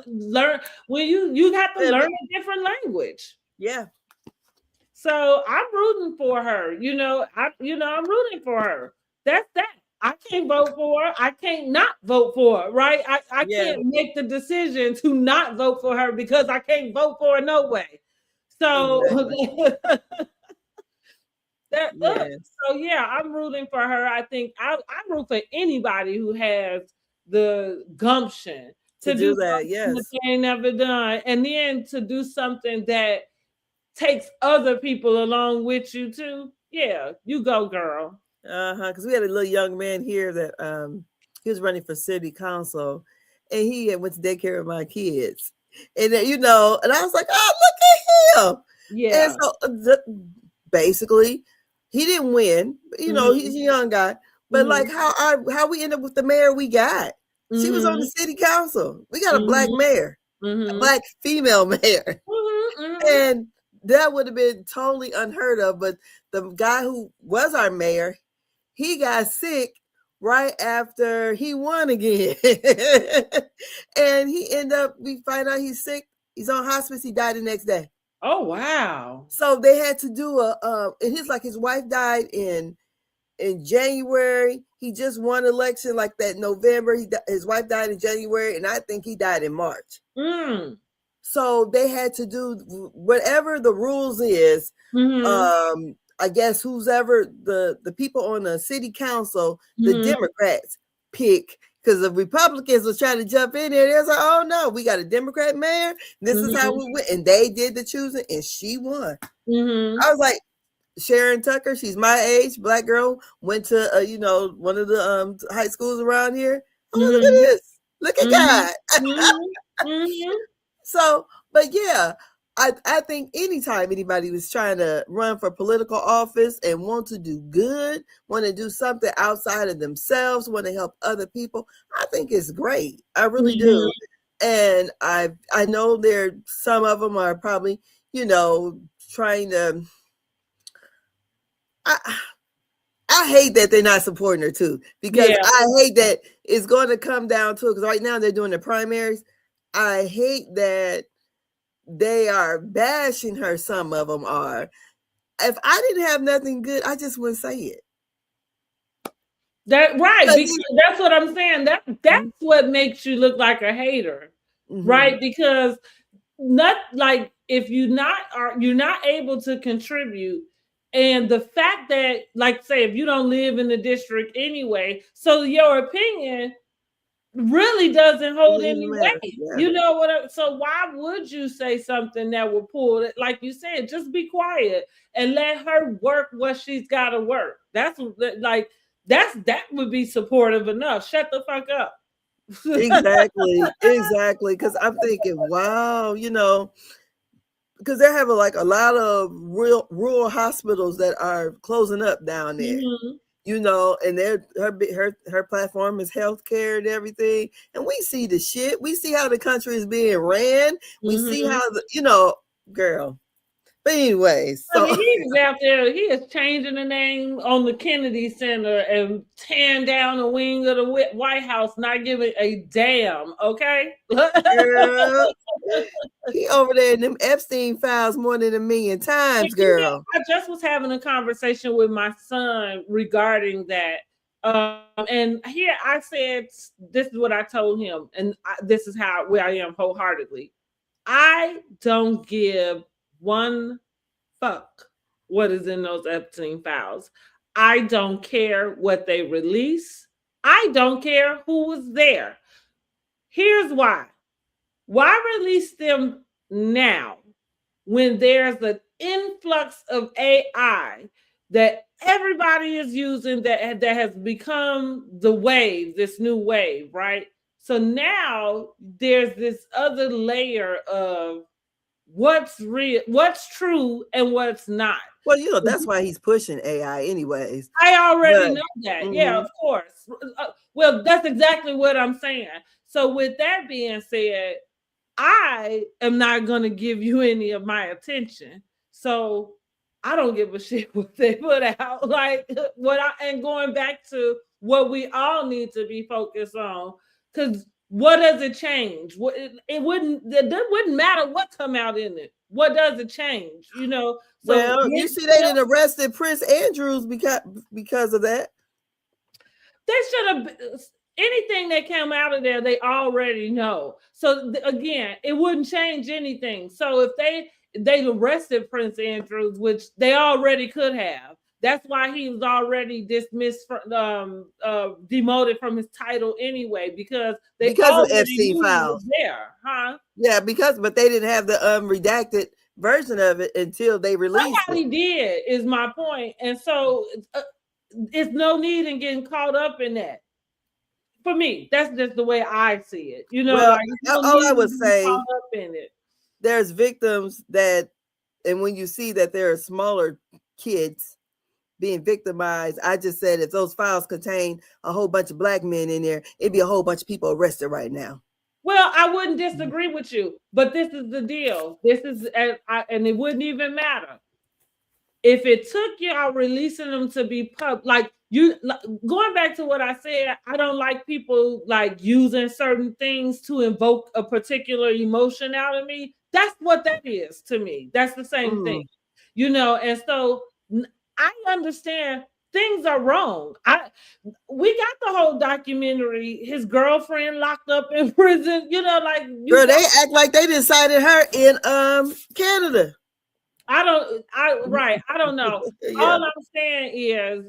learn when you have to learn a different language. Yeah. So I'm rooting for her. I'm rooting for her. That's that. I can't vote for her. I can't not vote for her, right? I can't make the decision to not vote for her because I can't vote for her no way. So so yeah, I'm rooting for her. I think I root for anybody who has the gumption to do that. Yes, that they ain't never done, and then to do something that takes other people along with you too. Yeah, you go, girl. Because we had a little young man here that he was running for city council, and he went to daycare with my kids, and and I was like, oh, look at him. Yeah. And so basically, he didn't win. He's a young guy, but like how we ended up with the mayor we got. She was on the city council. We got a black mayor, a black female mayor, and that would have been totally unheard of. But the guy who was our mayor, he got sick right after he won again. And he ended up, we find out he's sick. He's on hospice. He died the next day. Oh, wow. So they had to do and his wife died in January. He just won election like that November. His wife died in January, and I think he died in March. So they had to do whatever the rules is. I guess whoever the people on the city council, the Democrats pick, because the Republicans was trying to jump in there. They're like, oh no, we got a Democrat mayor. This is how we went. And they did the choosing, and she won. I was like, Sharon Tucker, she's my age, black girl, went to one of the high schools around here. Oh, look at this. Look at God. So, but yeah, I think anytime anybody was trying to run for political office and want to do good, want to do something outside of themselves, want to help other people, I think it's great. I really do. And I know some of them are probably, trying to. I hate that they're not supporting her too, because I hate that it's going to come down to it, because right now they're doing the primaries. I hate that they are bashing her. Some of them are. If I didn't have nothing good, I just wouldn't say it. That's what I'm saying. That's what makes you look like a hater, right? Because if you're not able to contribute, and the fact that, like, say, if you don't live in the district anyway, so your opinion really doesn't hold any weight. Yeah. So why would you say something that will pull it? Like you said, just be quiet and let her work what she's got to work. That would be supportive enough. Shut the fuck up. Exactly. Because I'm thinking, wow, because they have a lot of rural hospitals that are closing up down there. And her platform is healthcare and everything. And we see the shit. We see how the country is being ran. We see how girl. But anyways, so he's out there. He is changing the name on the Kennedy Center and tearing down the wing of the White House, not giving a damn. Okay, girl, he over there in them Epstein files more than 1 million times, girl. I just was having a conversation with my son regarding that. And here I said, this is what I told him, and this is how where I am wholeheartedly. I don't give one fuck what is in those Epstein files. I don't care what they release. I don't care who was there. Here's why. Why release them now when there's an influx of AI that everybody is using that has become the wave, this new wave, right? So now there's this other layer of what's real, what's true, and what's not. Well, that's why he's pushing AI anyways. I already But, know that. Yeah, of course. Well, that's exactly what I'm saying. So with that being said, I am not going to give you any of my attention. So I don't give a shit what they put out. Like and going back to what we all need to be focused on, because what does it change? It wouldn't matter what come out in it. What does it change? So well, you see, they didn't arrested Prince Andrews because of that. They should have. Anything that came out of there, they already know. So again, it wouldn't change anything. So if they arrested Prince Andrews, which they already could have, that's why he was already dismissed from demoted from his title anyway, because of Epstein files there, huh? Yeah, but they didn't have the redacted version of it until they released it. Somebody did, is my point. And so it's no need in getting caught up in that. For me, that's just the way I see it. Well, all I would say, caught up in it. There's victims that, and when you see that there are smaller kids being victimized, I just said if those files contain a whole bunch of black men in there, it'd be a whole bunch of people arrested right now. Well, I wouldn't disagree with you, but this is the deal. This is, and it wouldn't even matter if it took y'all releasing them to be like going back to what I said. I don't like people like using certain things to invoke a particular emotion out of me. That's what that is to me. That's the same thing, and so I understand things are wrong. We got the whole documentary, his girlfriend locked up in prison, girl, they act like they decided her in Canada. I don't know. Yeah. All I'm saying is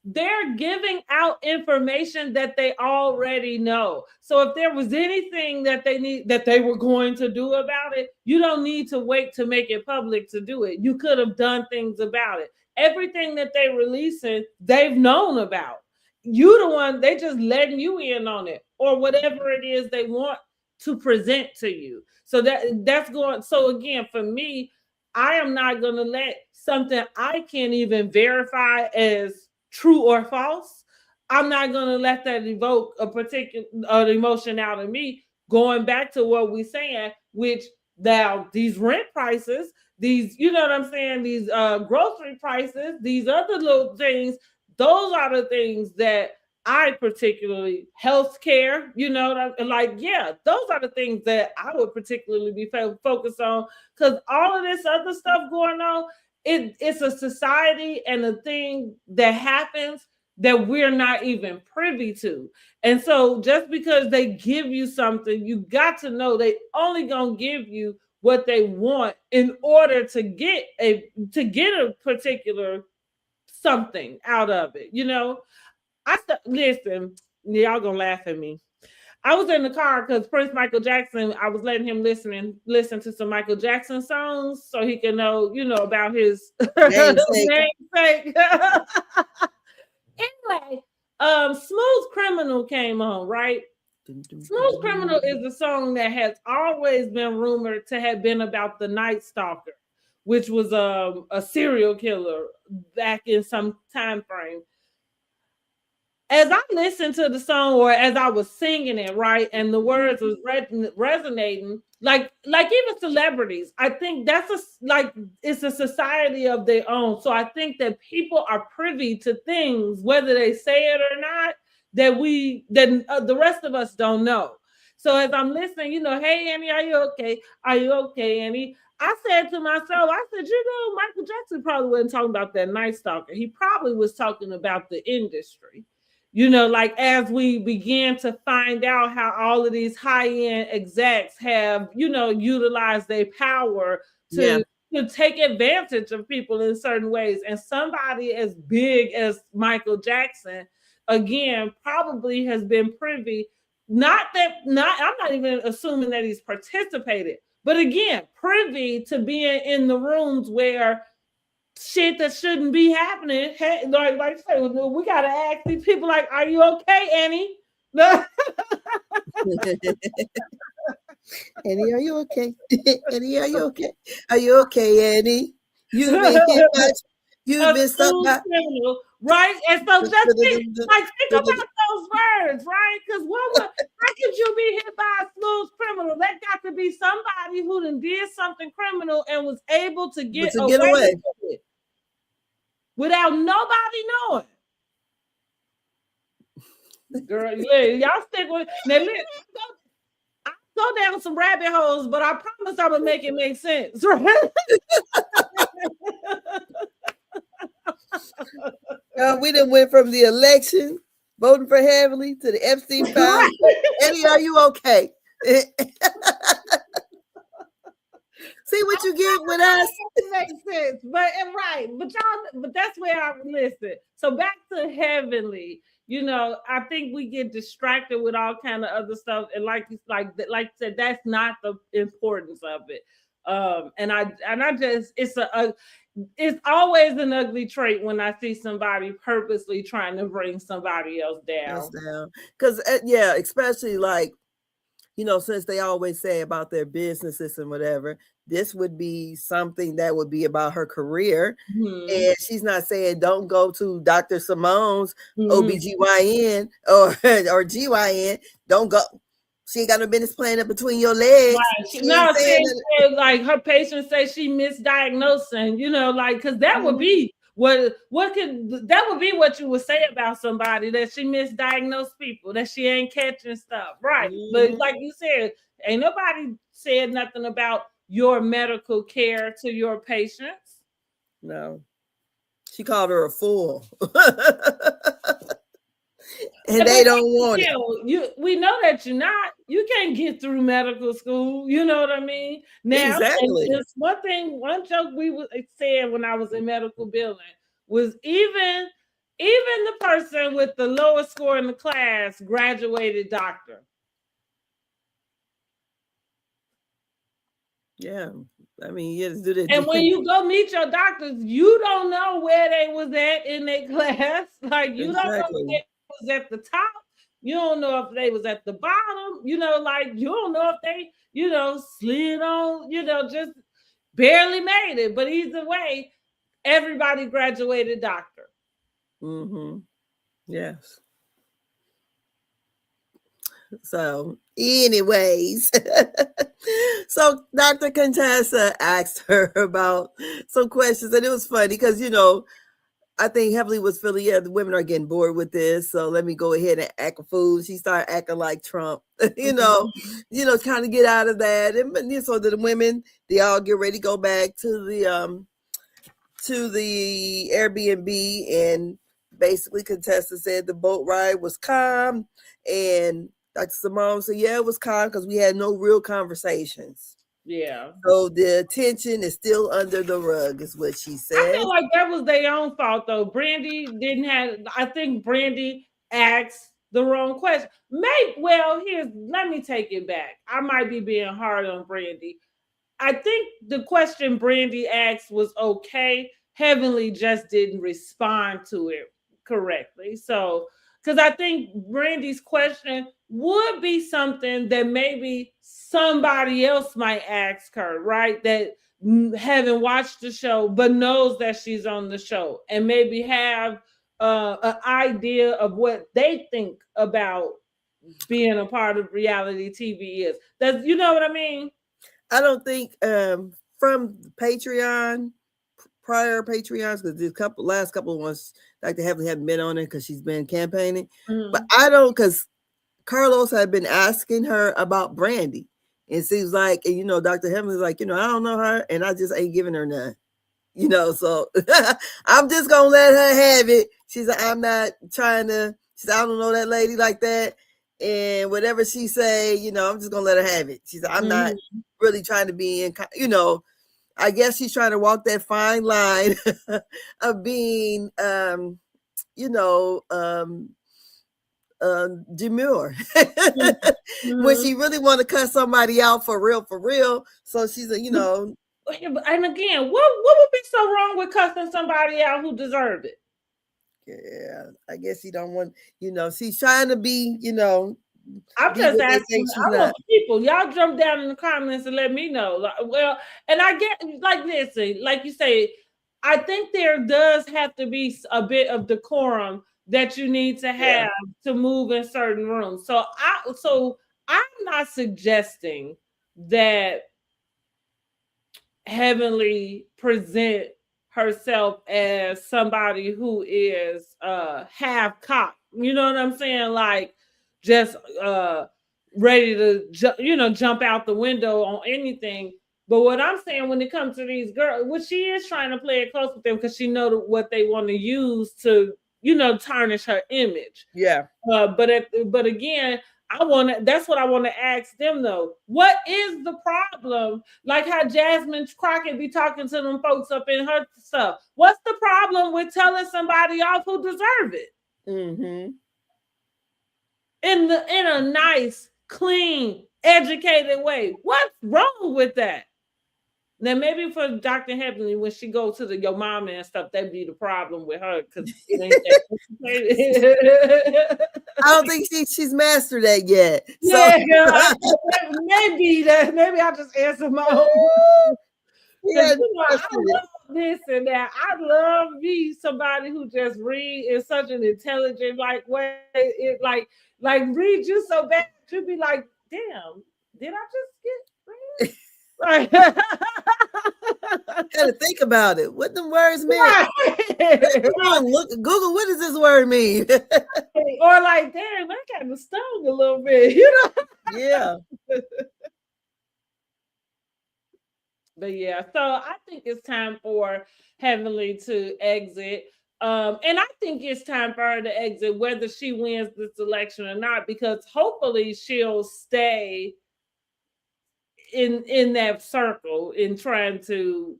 they're giving out information that they already know. So if there was anything that they were going to do about it, you don't need to wait to make it public to do it. You could have done things about it. Everything that they're releasing, they've known about. You the one, they just letting you in on it, or whatever it is they want to present to you. So that's going. So again, for me, I am not going to let something I can't even verify as true or false. I'm not going to let that evoke a particular emotion out of me. Going back to what we're saying, which now these rent prices, these, you know what I'm saying, these grocery prices, these other little things, those are the things that I particularly, healthcare, those are the things that I would particularly be focused on, because all of this other stuff going on, it's a society and a thing that happens that we're not even privy to. And so just because they give you something, you got to know they only gonna give you what they want in order to get a particular something out of it, listen, y'all gonna laugh at me. I was in the car because Prince Michael Jackson, I was letting him listen to some Michael Jackson songs so he can know, about his namesake. Anyway, Smooth Criminal came on, right? Smooth Criminal is a song that has always been rumored to have been about the Night Stalker, which was a serial killer back in some time frame. As I listened to the song, or as I was singing it, right, and the words was resonating, like even celebrities, I think that's it's a society of their own. So I think that people are privy to things, whether they say it or not, that the rest of us don't know. So as I'm listening, hey, Annie, are you okay? Are you okay, Annie? I said to myself, I said, Michael Jackson probably wasn't talking about that Night Stalker. He probably was talking about the industry. Like as we began to find out how all of these high-end execs have, utilized their power Yeah. to take advantage of people in certain ways. And somebody as big as Michael Jackson, again, probably has been privy. I'm not even assuming that he's participated, but again, privy to being in the rooms where shit that shouldn't be happening. Hey, like I say, we gotta ask these people, like, are you okay, Annie? Annie, are you okay? Annie, are you okay? Are you okay, Annie? You've been hit by, you've been stuck by, criminal, right? And so just think about those words, right? Because how could you be hit by a smooth criminal? That got to be somebody who done did something criminal and was able to get away with it without nobody knowing. Girl, y'all stick with now. I go down some rabbit holes, but I promise I'm gonna make it make sense, right? We done went from the election, voting for heavily, to the Epstein file. Right. Eddie, are you okay? See what you get with us? It makes sense, but right, but that's where I listen. So back to heavenly. I think we get distracted with all kind of other stuff, and like I said, that's not the importance of it. And I just it's always an ugly trait when I see somebody purposely trying to bring somebody else down. Because especially like, since they always say about their businesses and whatever, this would be something that would be about her career. Mm-hmm. And she's not saying don't go to Dr. Simone's OBGYN or GYN. Don't go. She ain't got no business playing it between your legs. Right. Like her patients say she misdiagnosing, because that would be what would be what you would say about somebody, that she misdiagnosed people, that she ain't catching stuff. Right. Mm-hmm. But like you said, ain't nobody said nothing about your medical care to your patients. No. She called her a fool. And they don't want it. We know that you're not. You can't get through medical school. You know what I mean? Now, exactly. One joke we said when I was in medical billing was even the person with the lowest score in the class graduated doctor. Yeah. I mean, you do that. And when you go meet your doctors, you don't know where they was at in their class. Like, you don't know if they was at the top. You don't know if they was at the bottom. You don't know if they, slid on, just barely made it. But either way, everybody graduated doctor. Mm-hmm. Yes. So, anyways, so Dr. Contessa asked her about some questions, and it was funny because, I think Heavily was feeling, the women are getting bored with this, so let me go ahead and act a fool. She started acting like Trump, kind of get out of that. And so the women, they all get ready to go back to the Airbnb, and basically Contessa said the boat ride was calm, and Dr. Simone said, yeah, it was calm because we had no real conversations. Yeah. So the attention is still under the rug, is what she said. I feel like that was their own fault, though. I think Brandy asked the wrong question. Let me take it back. I might be being hard on Brandy. I think the question Brandy asked was okay. Heavenly just didn't respond to it correctly. So, because I think Brandy's question would be something that maybe somebody else might ask her, right? That haven't watched the show, but knows that she's on the show, and maybe have an idea of what they think about being a part of reality TV is. That's, you know what I mean? I don't think from Patreon, prior Patreons, because the last couple of ones, like they haven't been on it because she's been campaigning. Mm-hmm. But I don't, because Carlos had been asking her about Brandy. And it seems like, and Dr. Heavenly's like, I don't know her, and I just ain't giving her none. So I'm just gonna let her have it. She's like, I'm not trying to. She's like, I don't know that lady like that, and whatever she say, I'm just gonna let her have it. She's like, I'm not really trying to be in. I guess she's trying to walk that fine line of being, demure when she really want to cut somebody out for real. So she's a, And again, what would be so wrong with cussing somebody out who deserved it? Yeah, I guess she don't want, she's trying to be, I'm be just what they asking. think she's I not. want people. Y'all jump down in the comments and let me know. Well, and I get like listen, like you say, I think there does have to be a bit of decorum that you need to have to move in certain rooms. So I'm not suggesting that Heavenly present herself as somebody who is half cocked. You know what I'm saying? Like just ready to jump out the window on anything. But what I'm saying when it comes to these girls, what she is trying to play it close with them because she know what they want to use to tarnish her image. Yeah. But again, that's what I want to ask them though. What is the problem? Like how Jasmine Crockett be talking to them folks up in her stuff. What's the problem with telling somebody off who deserve it? Mm-hmm. In a nice, clean, educated way. What's wrong with that? Now maybe for Dr. Heavenly, when she goes to your mama and stuff, that'd be the problem with her because it ain't that. I don't think she's mastered that yet. Yeah, maybe I'll just answer my own. Yeah, I love this and that. I love me somebody who just read in such an intelligent way. It like read you so bad you'd be like, damn, did I just get read? Right. Gotta think about it. What the words mean? Right. Google, what does this word mean? Or like, damn, I kind of stung a little bit, Yeah. But yeah, so I think it's time for Heavenly to exit. And I think it's time for her to exit, whether she wins this election or not, because hopefully she'll stay in that circle in trying to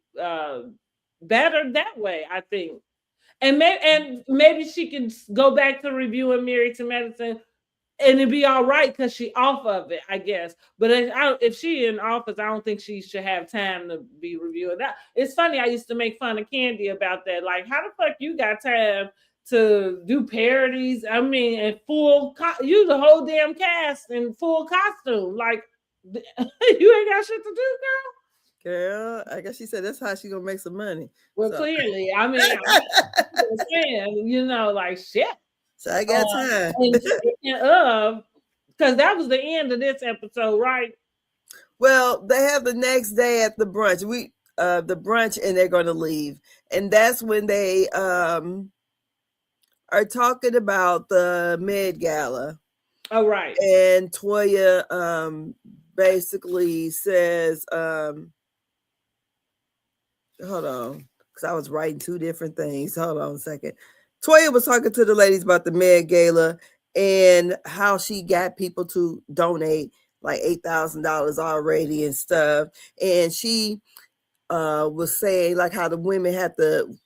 better that way, I think. And maybe she can go back to reviewing Married to Medicine and it'd be all right because she off of it, I guess. But if she in office, I don't think she should have time to be reviewing that. It's funny. I used to make fun of Candy about that. Like, how the fuck you got time to do parodies? I mean, and you the whole damn cast in full costume. Like, you ain't got shit to do, girl. Girl, I guess she said that's how she gonna make some money. Well, clearly, I mean, I'm saying, like shit. So I got time. And speaking of, because that was the end of this episode, right? Well, they have the next day at the brunch. The brunch, and they're going to leave, and that's when they are talking about the Med Gala. Oh, right. And Toya basically says, hold on, because I was writing two different things. Hold on a second. Toya was talking to the ladies about the Med Gala and how she got people to donate like $8,000 already and stuff. And she was saying like how the women had to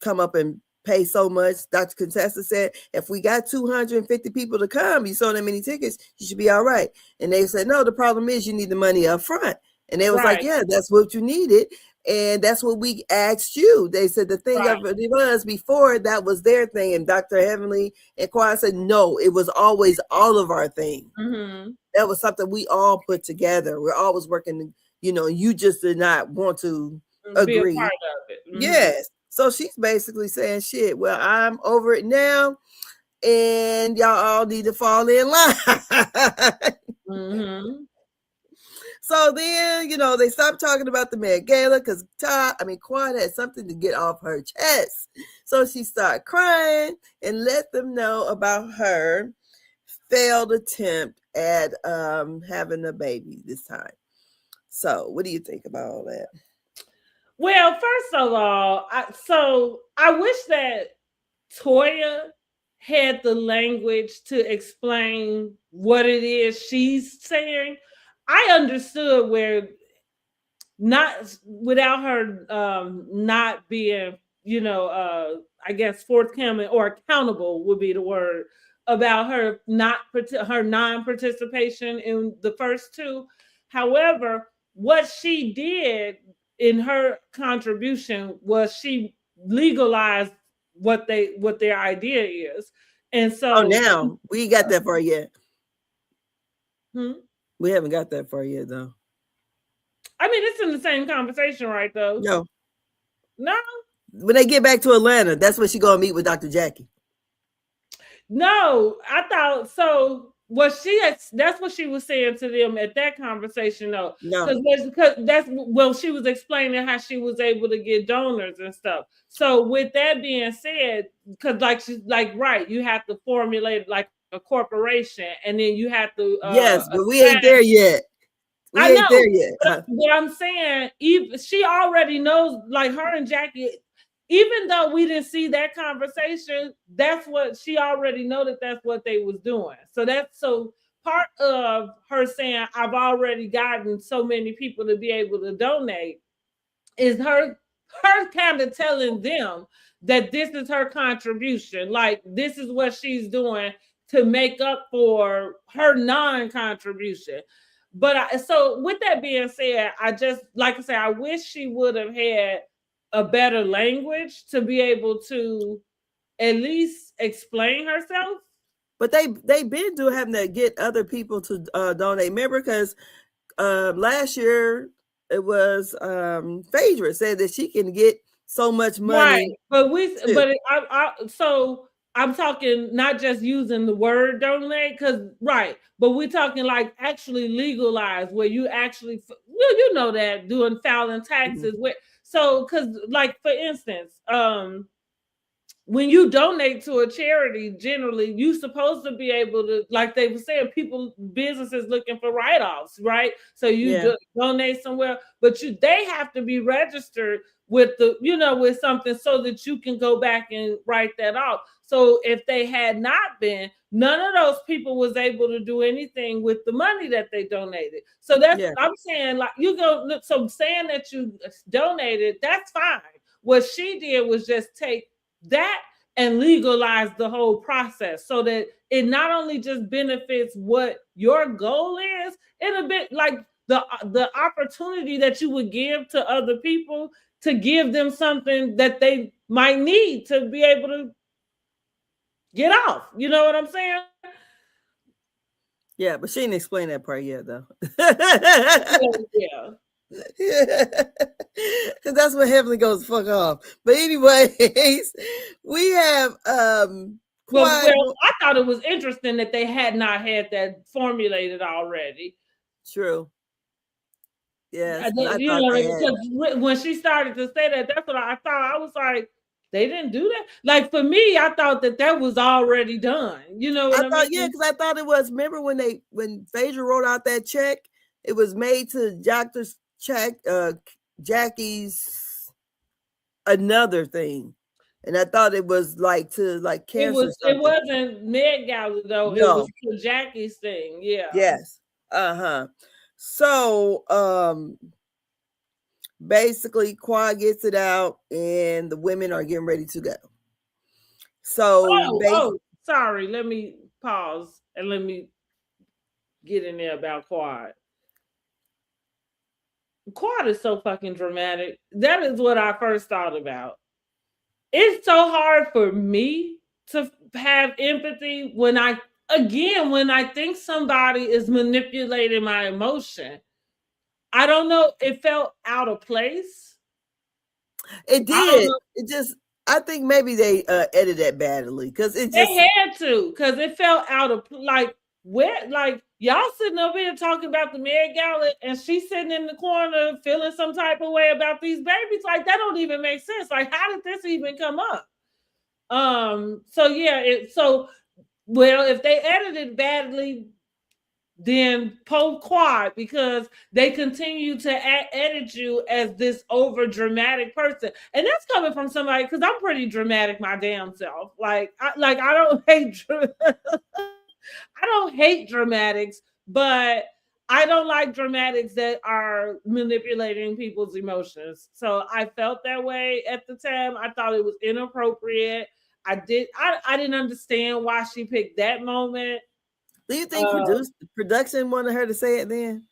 come up and pay so much. Dr. Contessa said, if we got 250 people to come, you sold that many tickets, you should be all right. And they said, no, the problem is you need the money up front. And they was like, yeah, that's what you needed. And that's what we asked you. They said the thing of it was before that was their thing. And Dr. Heavenly and Quad said, no, it was always all of our thing. Mm-hmm. That was something we all put together. We're always working, you just did not want to agree. Be a part of it. Mm-hmm. Yes. So she's basically saying, shit, well, I'm over it now. And y'all all need to fall in line. Mm-hmm. So then, they stopped talking about the Met Gala because Quad had something to get off her chest. So she started crying and let them know about her failed attempt at having a baby this time. So, what do you think about all that? Well, first of all, I wish that Toya had the language to explain what it is she's saying. I understood where not without her not being, I guess forthcoming or accountable would be the word about her non-participation in the first two. However, what she did in her contribution was she legalized what their idea is. And Oh, so now we ain't got that far yet. hmm? We haven't got that far yet, though. I mean, it's in the same conversation, right? Though, No, no, when they get back to Atlanta, that's when she gonna meet with Dr. Jackie. no, I thought so. That's what she was saying to them at that conversation, though, No, because that's well, she was explaining how she was able to get donors and stuff. So, with that being said, because like she's like, right, you have to formulate like a corporation, and then you have to yes, but we ain't assign. there yet. We I ain't there know, yet. but what I'm saying, even she already knows, like her and Jackie, even though we didn't see that conversation, that's what she already know that that's what they was doing. So part of her saying, I've already gotten so many people to be able to donate is her kind of telling them that this is her contribution. Like this is what she's doing to make up for her non-contribution. So with that being said, I just like I said, I wish she would have had a better language to be able to at least explain herself. But they been doing having to get other people to donate. Remember, because last year it was Phaedra said that she can get so much Right, money but too. so I'm talking not just using the word donate, because right, but we're talking like actually legalize where you actually, you know that doing filing taxes with, so because like for instance, when you donate to a charity, generally you supposed to be able to, like they were saying, people businesses looking for write-offs, right? So you donate somewhere, but they have to be registered with with something so that you can go back and write that off. So if they had not been, none of those people was able to do anything with the money that they donated. So that's I'm saying, like so saying that you donated, that's fine. What she did was just take that and legalize the whole process so that it not only just benefits what your goal is, it'll be like the opportunity that you would give to other people to give them something that they might need to be able to get off. You know what I'm saying? Yeah, but she didn't explain that part yet, though. Yeah. Because that's what heavenly goes fuck off. But anyways, we have well, I thought it was interesting that they had not had that formulated already. True. Yes, because when she started to say that, that's what I thought. I was like, they didn't do that. Like for me, I thought that was already done. You know what I mean? Yeah, because I thought it was. Remember when Phaedra wrote out that check, it was made to Doctor's Jackie's another thing, and I thought it was like to like cancer. It wasn't Med Gala though. No. It was to Jackie's thing. Yeah. Yes. So basically Quad gets it out and the women are getting ready to go. So sorry, let me pause and let me get in there about Quad. Quad is so fucking dramatic. That is what I first thought about. It's so hard for me to have empathy when I think somebody is manipulating my emotion. I don't know. It felt out of place. It did. I think maybe they edited that badly because they had to, because it felt out of like y'all sitting over here talking about the Met Gala and she's sitting in the corner feeling some type of way about these babies. Like that don't even make sense. Like how did this even come up? So yeah, if they edited badly, then po quad, because they continue to edit you as this over dramatic person, and that's coming from somebody, because I'm pretty dramatic my damn self. I don't hate I don't hate dramatics, but I don't like dramatics that are manipulating people's emotions. So I felt that way at the time. I thought it was inappropriate. I didn't understand why she picked that moment. Do you think production wanted her to say it then?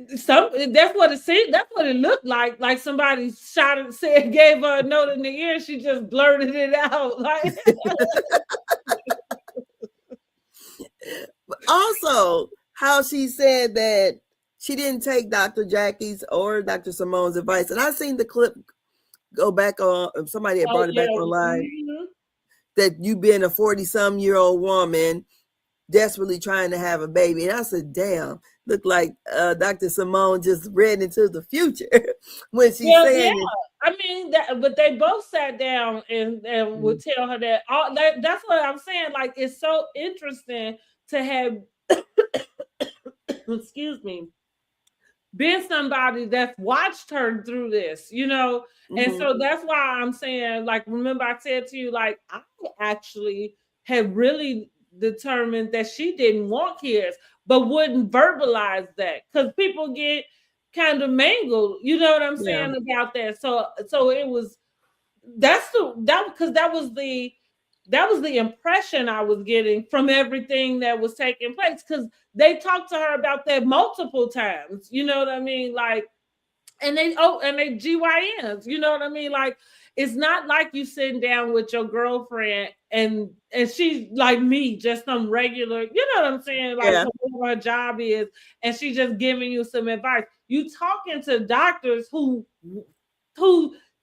That's what it seemed. That's what it looked like. Like somebody shot it, said, gave her a note in the ear. She just blurted it out. Like, also, how she said that she didn't take Dr. Jackie's or Dr. Simone's advice, and I seen the clip go back on. Somebody had brought it back online. Mm-hmm. That you being a 40-some-year-old woman desperately trying to have a baby. And I said, damn, look like Dr. Simone just read into the future when she said it. I mean, but they both sat down and would tell her that. That's what I'm saying. Like, it's so interesting to have, excuse me, been somebody that's watched her through this, you know? And so that's why I'm saying, like, remember I said to you, like, I actually had really determined that she didn't want kids, but wouldn't verbalize that, because people get kind of mangled, you know what I'm saying, about that. So it was, because that was the impression I was getting from everything that was taking place, because they talked to her about that multiple times, you know what I mean? Like, and they GYNs, you know what I mean? Like, it's not like you sitting down with your girlfriend and she's like me, just some regular, you know what I'm saying? Like, whatever her job is, and she's just giving you some advice. You talking to doctors who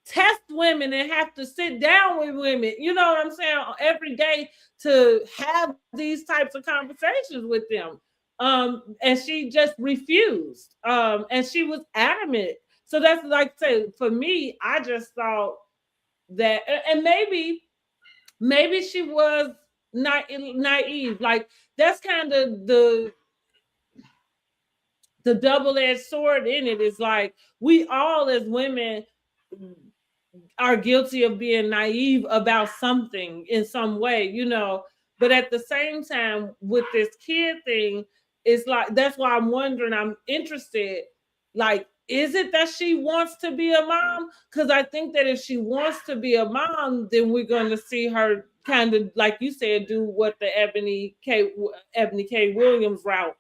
test women and have to sit down with women, you know what I'm saying, every day to have these types of conversations with them. And she just refused. And she was adamant. So that's, like I say, for me, I just thought that, and maybe she was not naive. Like, that's kind of the double-edged sword in it. Is like, we all as women are guilty of being naive about something in some way, you know. But at the same time, with this kid thing, it's like, that's why I'm wondering, I'm interested, like, is it that she wants to be a mom? Because I think that if she wants to be a mom, then we're going to see her kind of, like you said, do what the Ebony K. Williams route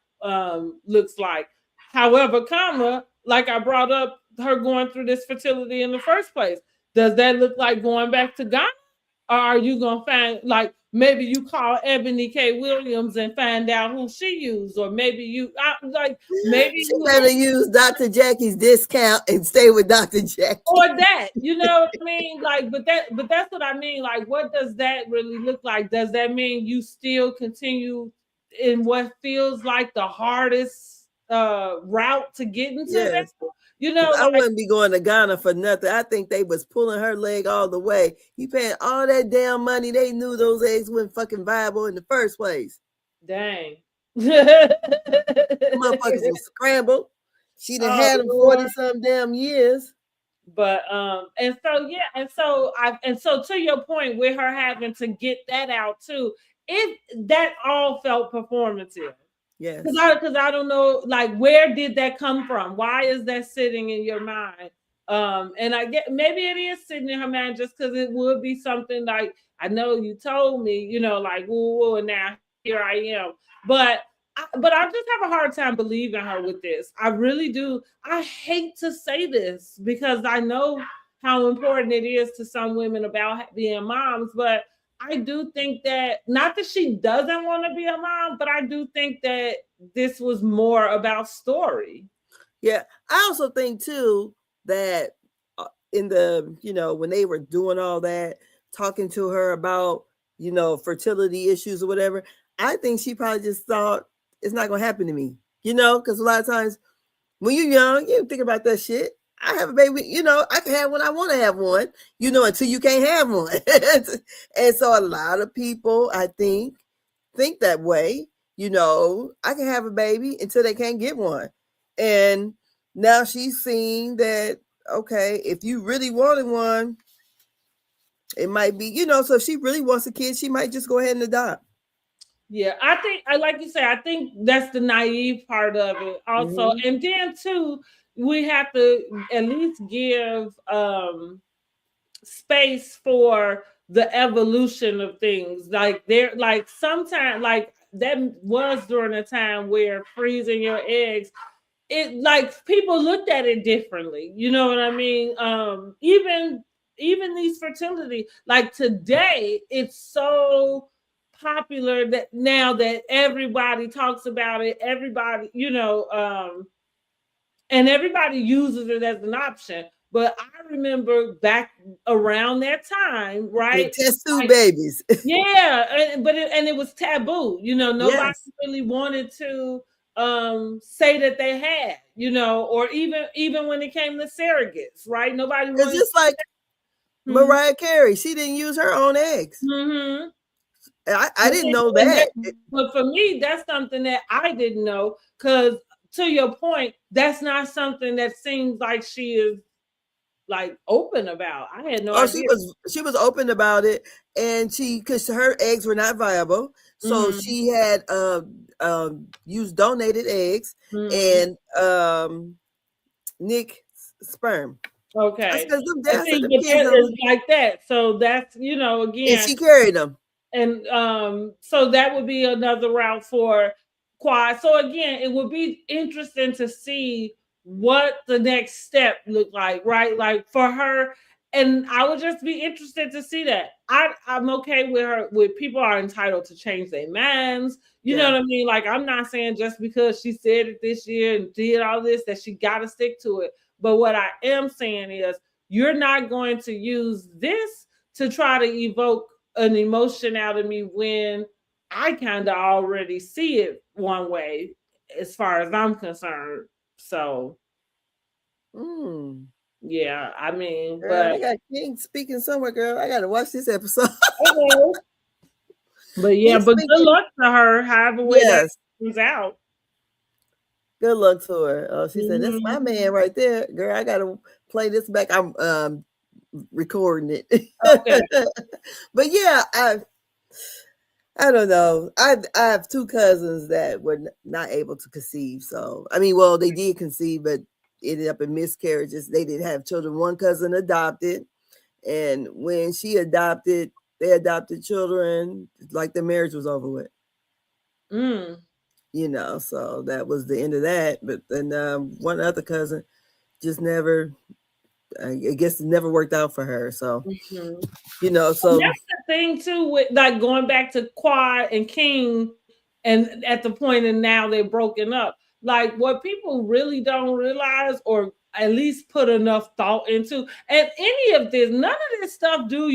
looks like. However, like I brought up, her going through this fertility in the first place, does that look like going back to Ghana? Or are you going to find, like, maybe you call Ebony K. Williams and find out who she used, or maybe maybe she better use Dr. Jackie's discount and stay with Dr. Jackie. Or that, you know what I mean? Like, but that's what I mean. Like, what does that really look like? Does that mean you still continue in what feels like the hardest route to get into that? You know, I wouldn't be going to Ghana for nothing. I think they was pulling her leg all the way. You paying all that damn money. They knew those eggs weren't fucking viable in the first place. Dang. Motherfuckers was scrambled. She done had them 40-some damn years. But and so to your point, with her having to get that out too, that all felt performative. Yes. Because I don't know, like, where did that come from? Why is that sitting in your mind? And I get, maybe it is sitting in her mind just because it would be something like, I know you told me, you know, like, woo, and now here I am. But I just have a hard time believing her with this. I really do. I hate to say this because I know how important it is to some women about being moms, but I do think that, not that she doesn't want to be a mom, but I do think that this was more about story. Yeah. I also think too that in the, you know, when they were doing all that, talking to her about, you know, fertility issues or whatever, I think she probably just thought, it's not going to happen to me, you know, because a lot of times when you're young, you think about that shit. I have a baby, you know, I can have one, I want to have one, you know, until you can't have one. And so a lot of people, I think that way. I can have a baby until they can't get one. And now she's seeing that, okay, if you really wanted one, it might be, so if she really wants a kid, she might just go ahead and adopt. Yeah, I think I like you say, I think that's the naive part of it also. Mm-hmm. And then too, we have to at least give space for the evolution of things. Like there, like sometimes, like that was during a time where freezing your eggs, it like people looked at it differently. You know what I mean? Even these fertility, like today, it's so popular that now that everybody talks about it, everybody, and everybody uses it as an option. But I remember back around that time, The right? test tube Like, babies. yeah, and it was taboo. Nobody Yes. really wanted to say that they had, or even when it came to surrogates, right? Nobody It's wanted. just like Mhm, Mariah Carey. She didn't use her own eggs. mhm. I But didn't then- know and that. but for me, that's something that I didn't know because, to your point, that's not something that seems like she is like open about. I had no Oh, idea. she was open about it, and because her eggs were not viable, so Mhm, she had used donated eggs mhm. and Nick sperm. Okay, and I said see, them but kids that is don't, like that. So that's and again. she carried them. And so that would be another route for quad. So again, it would be interesting to see what the next step looked like, right? Like for her, and I would just be interested to see that. I'm okay with her. With people are entitled to change their minds. You know Yeah. what I mean? Like I'm not saying just because she said it this year and did all this that she got to stick to it. But what I am saying is, you're not going to use this to try to evoke an emotion out of me when I kind of already see it one way as far as I'm concerned. So Mm. yeah, I mean, Girl, but they got King speaking somewhere, girl. I gotta watch this episode. okay. But yeah, He's but good speaking. luck to her, however way that Yes. comes out. Good luck to her. Oh, she said, "That's my Mhm. man right there, girl. I gotta play this back. I'm recording it." Okay. But yeah, I don't know. I have two cousins that were not able to conceive. So I mean, well, they did conceive, but ended up in miscarriages. They didn't have children. One cousin adopted, and when she adopted, they adopted children. Like the marriage was over with. Mm. So that was the end of that. But then one other cousin just never. I guess it never worked out for her. So Mhm. And so that's the thing too, with like going back to Quad and King, and at the point and now they're broken up. Like what people really don't realize, or at least put enough thought into, and any of this, none of this stuff will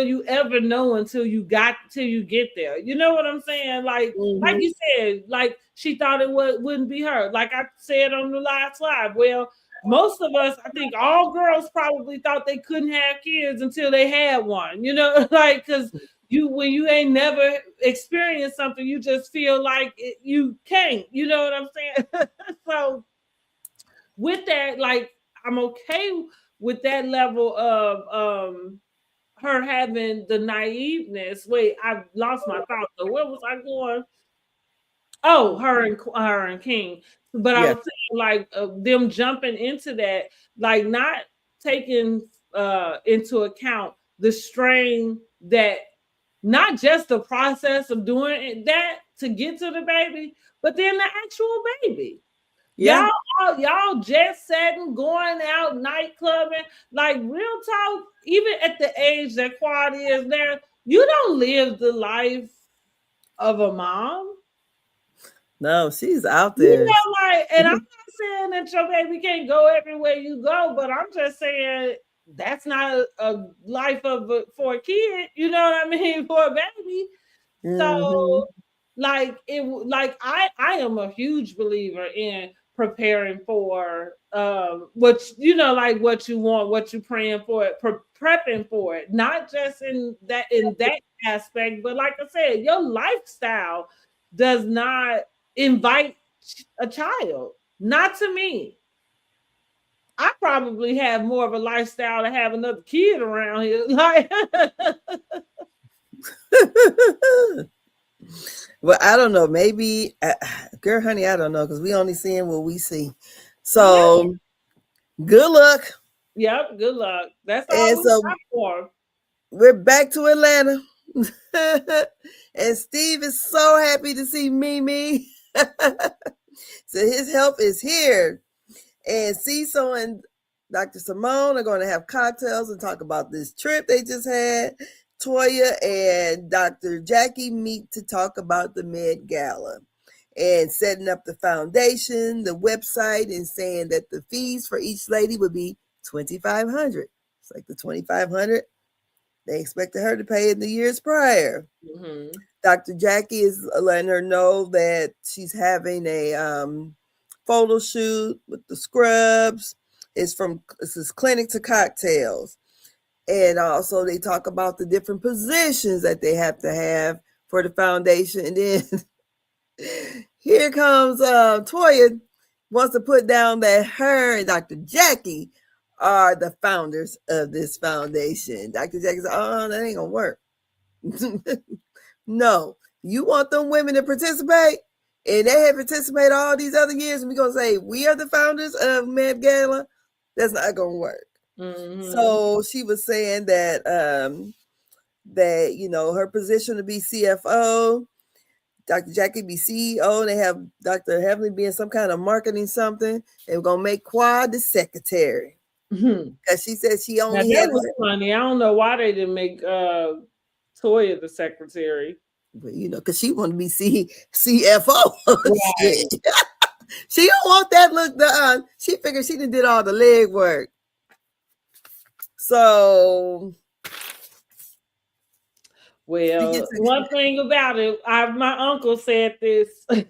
you ever know till you get there. You know what I'm saying? Like mhm. you said, like she thought wouldn't be her. Like I said on the last live. Well, most of us, I think all girls probably thought they couldn't have kids until they had one, like because when you ain't never experienced something, you just feel like you can't, you know what I'm saying? So with that, like I'm okay with that level of her having the naiveness. Wait, I lost my thought. So where was I going? Oh, her and King. But I Yeah. was saying like them jumping into that, like not taking into account the strain that not just the process of doing that to get to the baby, but then the actual baby. Yeah. Y'all jet setting, going out, night clubbing, like real talk, even at the age that Quad is there, you don't live the life of a mom. No, she's out there. And I'm not saying that your baby can't go everywhere you go, but I'm just saying that's not a life for a kid. You know what I mean? For a baby. Hmm. So, like I am a huge believer in preparing for like what you want, what you praying for it, prepping for it, not just in that aspect, but like I said, your lifestyle does not invite a child. Not to me. I probably have more of a lifestyle to have another kid around here. Like, Well, I don't know. Maybe, girl, honey, I don't know because we only seeing what we see. yeah, So good luck. yep. Good luck. That's all And we so got for. we're back to Atlanta. And Steve is so happy to see Mimi. So his help is here. And Cecil and Dr. Simone are going to have cocktails and talk about this trip they just had. Toya and Dr. Jackie meet to talk about the Med Gala and setting up the foundation, the website, and saying that the fees for each lady would be $2,500. It's like the $2,500 they expected her to pay in the years prior. Mm-hmm. Dr. Jackie is letting her know that she's having a photo shoot with the scrubs. It's his clinic to cocktails. And also they talk about the different positions that they have to have for the foundation. And then here comes Toya wants to put down that her and Dr. Jackie are the founders of this foundation. Dr. Jackie said, oh, that ain't gonna work. No, you want them women to participate, and they have participated all these other years, and we're gonna say we are the founders of Med Gala. That's not gonna work. Mm-hmm. So she was saying that that her position to be CFO, Dr. Jackie be CEO, and they have Dr. Heavenly being some kind of marketing something, and we're gonna make Quad the secretary. Because she said she Now only that had was funny. I don't know why they didn't make Toya the secretary. but because she wanted to be CFO. Right. She don't want that look done. She figured she did all the leg work. So Well, one thing about it, my uncle said this, and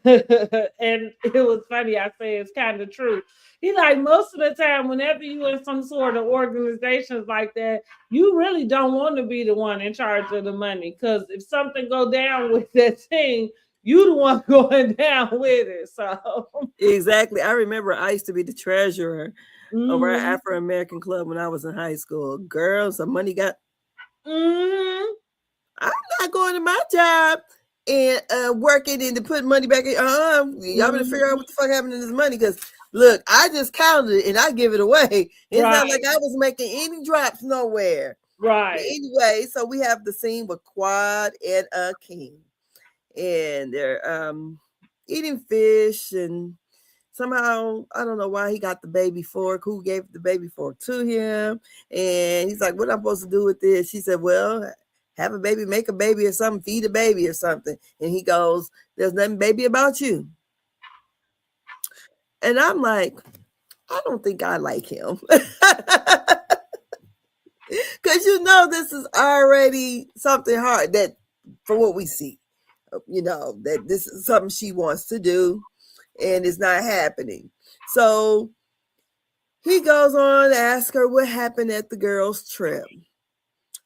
it was funny. I say it's kind of true. He like most of the time, whenever you in some sort of organizations like that, you really don't want to be the one in charge of the money because if something go down with that thing, you the one going down with it. So exactly, I remember I used to be the treasurer of our mm-hmm. Afro American club when I was in high school. Girls, some money got. Mm-hmm. I'm not going to my job and working and to put money back in. Y'all better figure out what the fuck happened to this money because look, I just counted it and I give it away. It's not like I was making any drops nowhere. Right. But anyway, so we have the scene with Quad and King, and they're eating fish and. Somehow, I don't know why he got the baby fork. Who gave the baby fork to him? And he's like, what am I supposed to do with this? She said, well, have a baby, make a baby or something, feed a baby or something. And he goes, there's nothing baby about you. And I'm like, I don't think I like him. Because this is already something hard that, from what we see, that this is something she wants to do and it's not happening. So he goes on to ask her what happened at the girls' trip.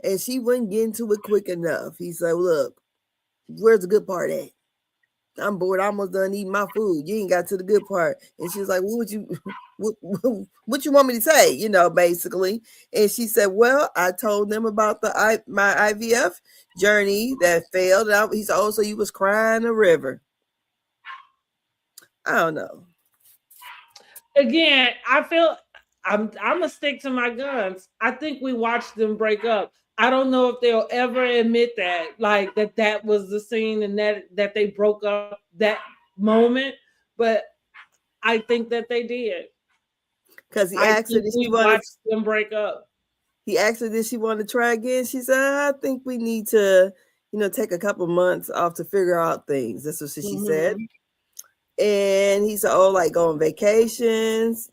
And she wouldn't get into it quick enough. He said, look, where's the good part at? I'm bored. I almost done eating my food. You ain't got to the good part. And she was like, what you want me to say? Basically. And she said, well, I told them about my IVF journey that failed. He said, oh, so you was crying a river. I don't know. Again, I feel I'm gonna stick to my guns. I think we watched them break up. I don't know if they'll ever admit that, like that was the scene and that they broke up that moment, but I think that they did. Because he asked her, did she want them break up? He asked her, did she want to try again? She said, I think we need to, take a couple months off to figure out things. That's what she said. And he said, oh, like go on vacations,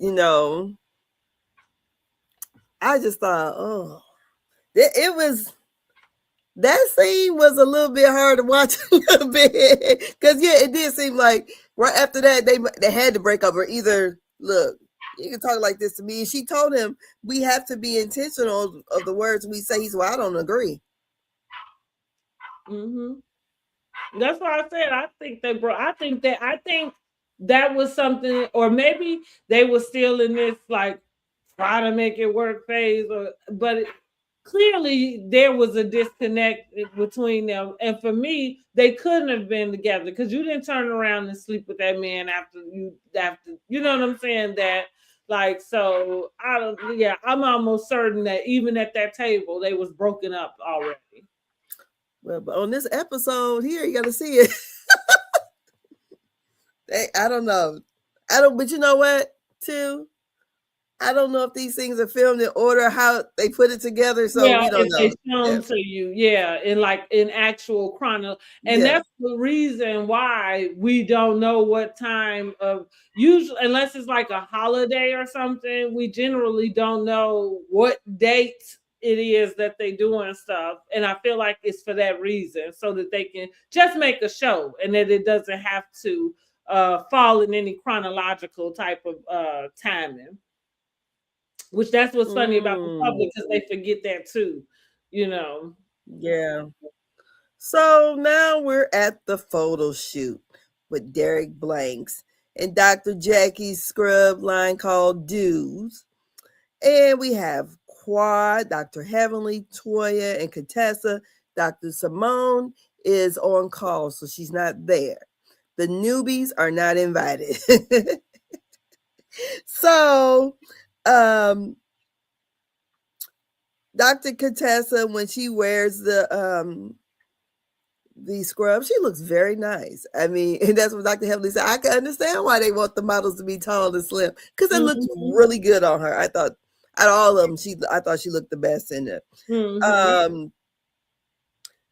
I just thought, oh, it was, that scene was a little bit hard to watch a little bit. Because, yeah, it did seem like right after that, they had to break up or either, look, you can talk like this to me. And she told him, we have to be intentional of the words we say. He said, well, I don't agree. That's why I said I think they bro. I think that was something, or maybe they were still in this like try to make it work phase, or clearly there was a disconnect between them. And for me, they couldn't have been together because you didn't turn around and sleep with that man after you know what I'm saying that. Like so, I don't. Yeah, I'm almost certain that even at that table, they was broken up already. Well, but on this episode here, you got to see it. I don't know. I don't, but you know what, too? I don't know if these things are filmed in order, how they put it together, so Yeah, we don't if they know. Yeah. shown to you, yeah, in like in actual chrono, and Yeah. that's the reason why we don't know what time of usually unless it's like a holiday or something, we generally don't know what date it is that they doing stuff. And I feel like it's for that reason, so that they can just make a show and that it doesn't have to fall in any chronological type of timing. Which that's what's funny about the Mm, public because they forget that too, you know. yeah. So now we're at the photo shoot with Derek Blanks and Dr. Jackie's scrub line called Dues. And we have Quad, Dr. Heavenly, Toya, and Contessa. Dr. Simone is on call, so she's not there. The newbies are not invited. So, um, Dr. Contessa, when she wears the scrub, she looks very nice. I mean, and that's what Dr. Heavenly said. I can understand why they want the models to be tall and slim because it looked Mhm. really good on her. I thought out of all of them, I thought she looked the best in it. Mhm. Um,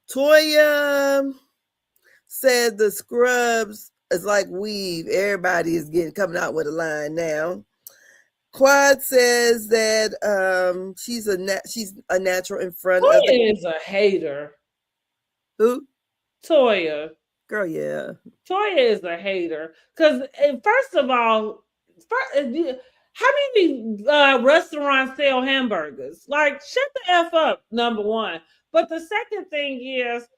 Toya said the scrubs is like weave. Everybody is getting coming out with a line now. Quad says that she's a natural in front of the Toya is a hater. who Toya. girl. Yeah, Toya is a hater. Because, first of all, how many restaurants sell hamburgers? Like, shut the F up, number one. But the second thing is,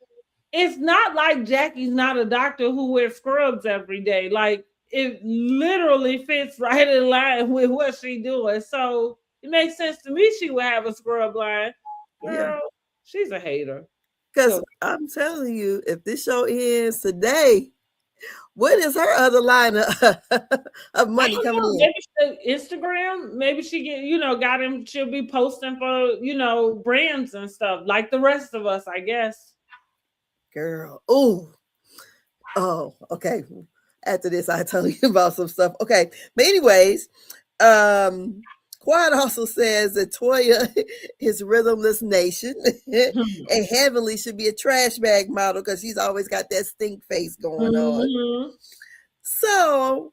it's not like Jackie's not a doctor who wears scrubs every day. Like it literally fits right in line with what she doing. So it makes sense to me she would have a scrub line. yeah. Girl, she's a hater. Because Go. I'm telling you, if this show ends today, what is her other line of I money don't coming know. in? Maybe Instagram. Maybe she get got him. She'll be posting for brands and stuff like the rest of us, I guess. Girl, oh, okay. After this, I tell you about some stuff. Okay, but anyways, um, Quad also says that Toya is rhythmless nation, and Heavenly should be a trash bag model because she's always got that stink face going on. Mhm. So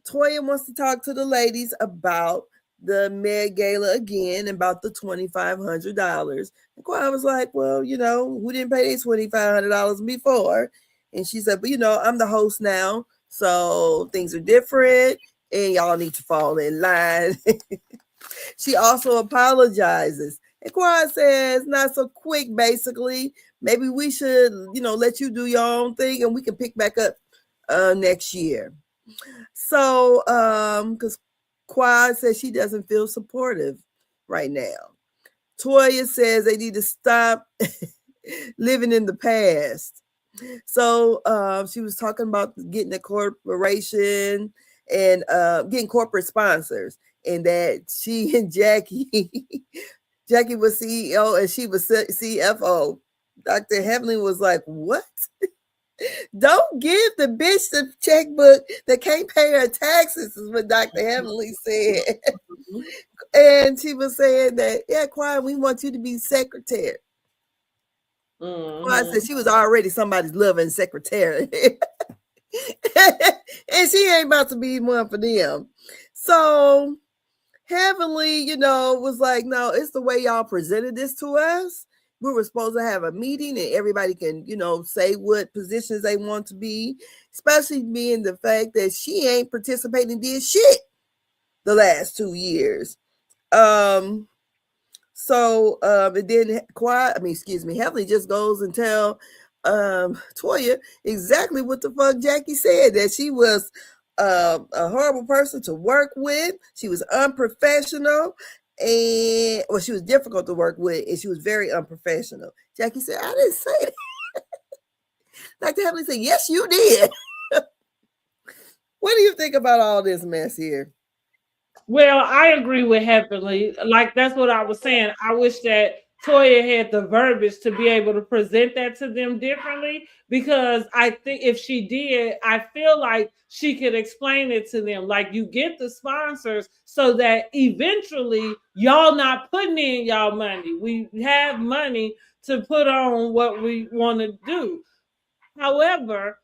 Toya wants to talk to the ladies about the Med Gala again, about the $2,500. And Quad was like, well, who didn't pay their $2,500 before? And she said, but I'm the host now, so things are different, and y'all need to fall in line. She also apologizes. And Quad says, not so quick, basically. Maybe we should, let you do your own thing and we can pick back up next year. So, because Quad says she doesn't feel supportive right now. Toya says they need to stop living in the past. So, she was talking about getting a corporation and getting corporate sponsors, and that she and Jackie was CEO and she was CFO. Dr. Heavenly was like, what? Don't give the bitch the checkbook that can't pay her taxes, is what Dr. Heavenly said. And she was saying that, yeah, Quiet, we want you to be secretary. Quiet said Mhm. she was already somebody's loving secretary. And she ain't about to be one for them. So Heavenly, was like, no, it's the way y'all presented this to us. We were supposed to have a meeting and everybody can, say what positions they want to be, especially being the fact that she ain't participating did shit the last 2 years. And then Heavenly just goes and tell Toya exactly what the fuck Jackie said, that she was a horrible person to work with. She was unprofessional, and well, she was difficult to work with, and she was very unprofessional. Jackie said, "I didn't say that." Dr. Heavenly said, "Yes, you did." What do you think about all this mess here? Well, I agree with Heavenly. Like that's what I was saying. I wish that Toya had the verbiage to be able to present that to them differently, because I think if she did, I feel like she could explain it to them. Like you get the sponsors so that eventually y'all not putting in y'all money. We have money to put on what we want to do. However,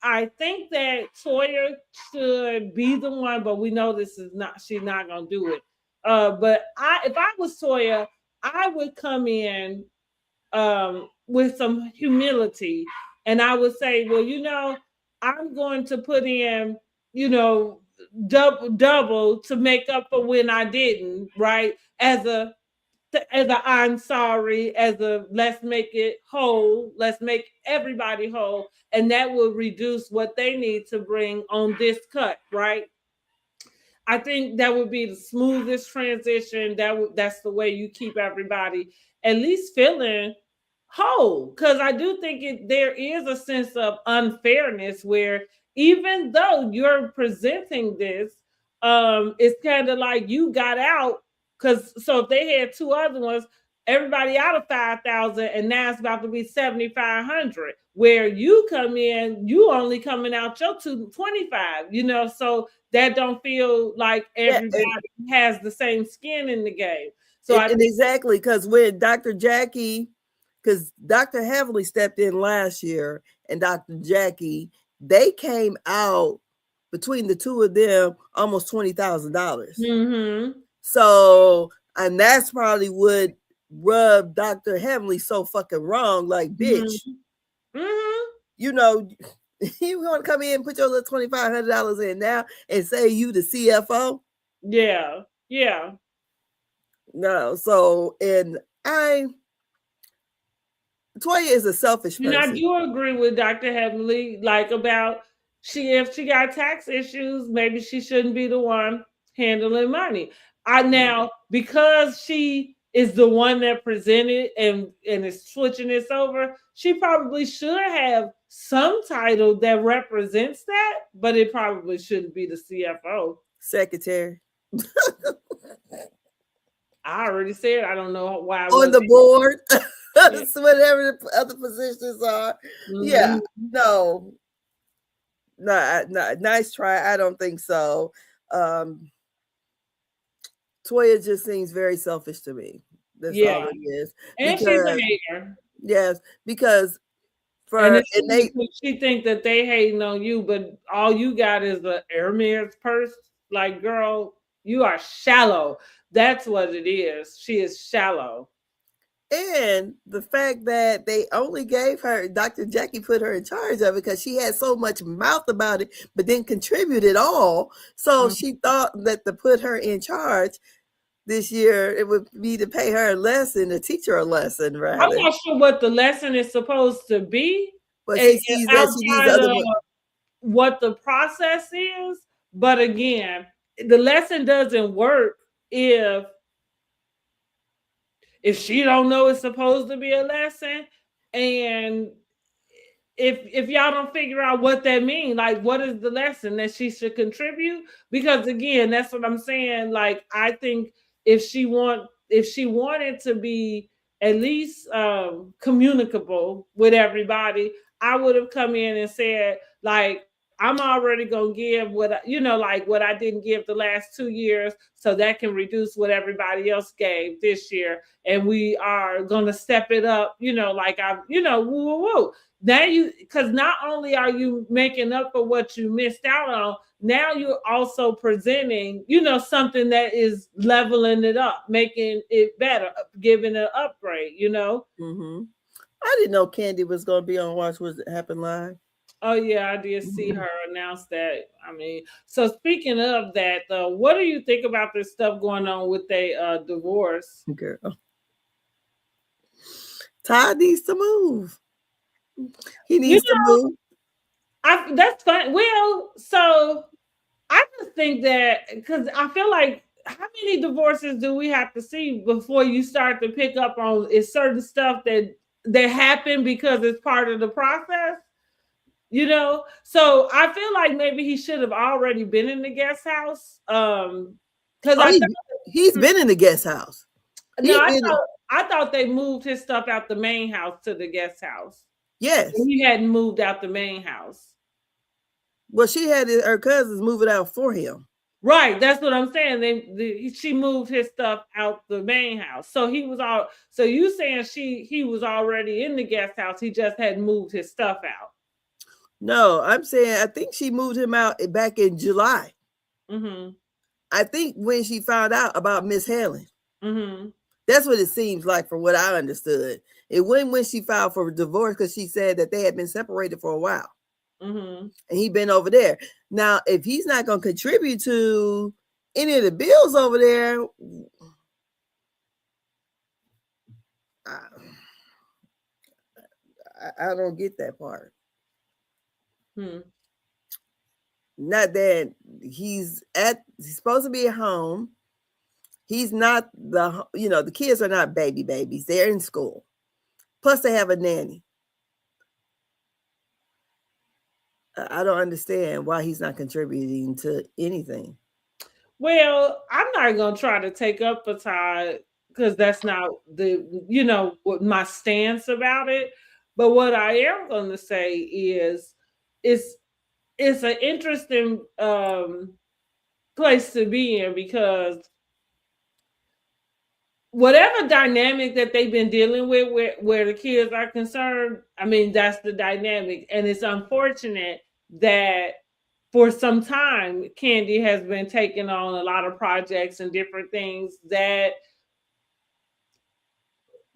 I think that Toya should be the one, but we know this is not. She's not gonna do it. But if I was Toya, I would come in with some humility, and I would say, well, I'm going to put in, you know, double to make up for when I didn't, right? As a I'm sorry, as a let's make it whole, let's make everybody whole, and that will reduce what they need to bring on this cut, right? I think that would be the smoothest transition. That's the way you keep everybody at least feeling whole. Because I do think there is a sense of unfairness where even though you're presenting this, it's kind of like you got out. Because so if they had two other ones, everybody out of 5,000, and now it's about to be 7,500. Where you come in, you only coming out your 225. So that don't feel like Yeah, everybody has the same skin in the game. So and exactly, because when Dr. Jackie, because Dr. Heavenly stepped in last year, and Dr. Jackie, they came out between the two of them almost $20,000. Mm-hmm. So, and that's probably what rubbed Dr. Heavenly so fucking wrong. Like, bitch, Mm-hmm. you want to come in and put your little $2,500 in now and say you the CFO? Yeah. No. So, and Toya is a selfish person. And I do agree with Dr. Heavenly, like about if she got tax issues, maybe she shouldn't be the one handling money. Now because she is the one that presented and is switching this over, she probably should have some title that represents that, but it probably shouldn't be the CFO. Secretary. I already said I don't know why on the board. So whatever the other positions are. Mm-hmm. Yeah. No, nice try. I don't think so. Toya just seems very selfish to me. That's all it is. And she's a hater. Yes, because she think that they hating on you, but all you got is a Hermes purse. Like, girl, you are shallow. That's what it is. She is shallow. And the fact that they only gave her, Dr. Jackie put her in charge of it because she had so much mouth about it, but didn't contribute at all. So she thought that to put her in charge this year, it would be to pay her a lesson, to teach her a lesson, rather. I'm not sure what the lesson is supposed to be. But she sees that she needs other what the process is. But again, the lesson doesn't work if she don't know it's supposed to be a lesson, and if y'all don't figure out what that means, like what is the lesson that she should contribute? Because again, that's what I'm saying. Like, I think if she wanted to be at least communicable with everybody, I would have come in and said, like, I'm already gonna give what I didn't give the last 2 years, so that can reduce what everybody else gave this year, and we are gonna step it up. Woo. Now because not only are you making up for what you missed out on, now you're also presenting, something that is leveling it up, making it better, giving an upgrade. Mm-hmm. I didn't know Candy was gonna be on Watch What Happened Live. Oh yeah, I did see her announce that. I mean, so speaking of that, what do you think about this stuff going on with their divorce? Girl, Todd needs to move. He You needs to move. that's fine. Well, so I just think that because I feel like how many divorces do we have to see before you start to pick up on is certain stuff that happen because it's part of the process, you know? So I feel like maybe he should have already been in the guest house. Because Oh, I he's been in the guest house. no, He been I thought they moved his stuff out the main house to the guest house. yes. He hadn't moved out the main house. Well, she had her cousins move it out for him. Right, that's what I'm saying. She moved his stuff out the main house, so he was all. So you saying he was already in the guest house? He just hadn't moved his stuff out. No, I'm saying I think she moved him out back in July. Mm-hmm. I think when she found out about Miss Helen. Mm-hmm. That's what it seems like from what I understood. It wasn't when she filed for divorce because she said that they had been separated for a while. Mm-hmm. And he'd been over there. Now, if he's not going to contribute to any of the bills over there, I don't get that part. Hmm. Not that he's supposed to be at home. He's not the kids are not babies. They're in school. Plus they have a nanny. I don't understand why he's not contributing to anything. Well, I'm not gonna try to take up a tie because that's not what my stance about it. But what I am gonna say is, it's it's an interesting place to be in because whatever dynamic that they've been dealing with where the kids are concerned, I mean, that's the dynamic. And it's unfortunate that for some time, Candy has been taking on a lot of projects and different things that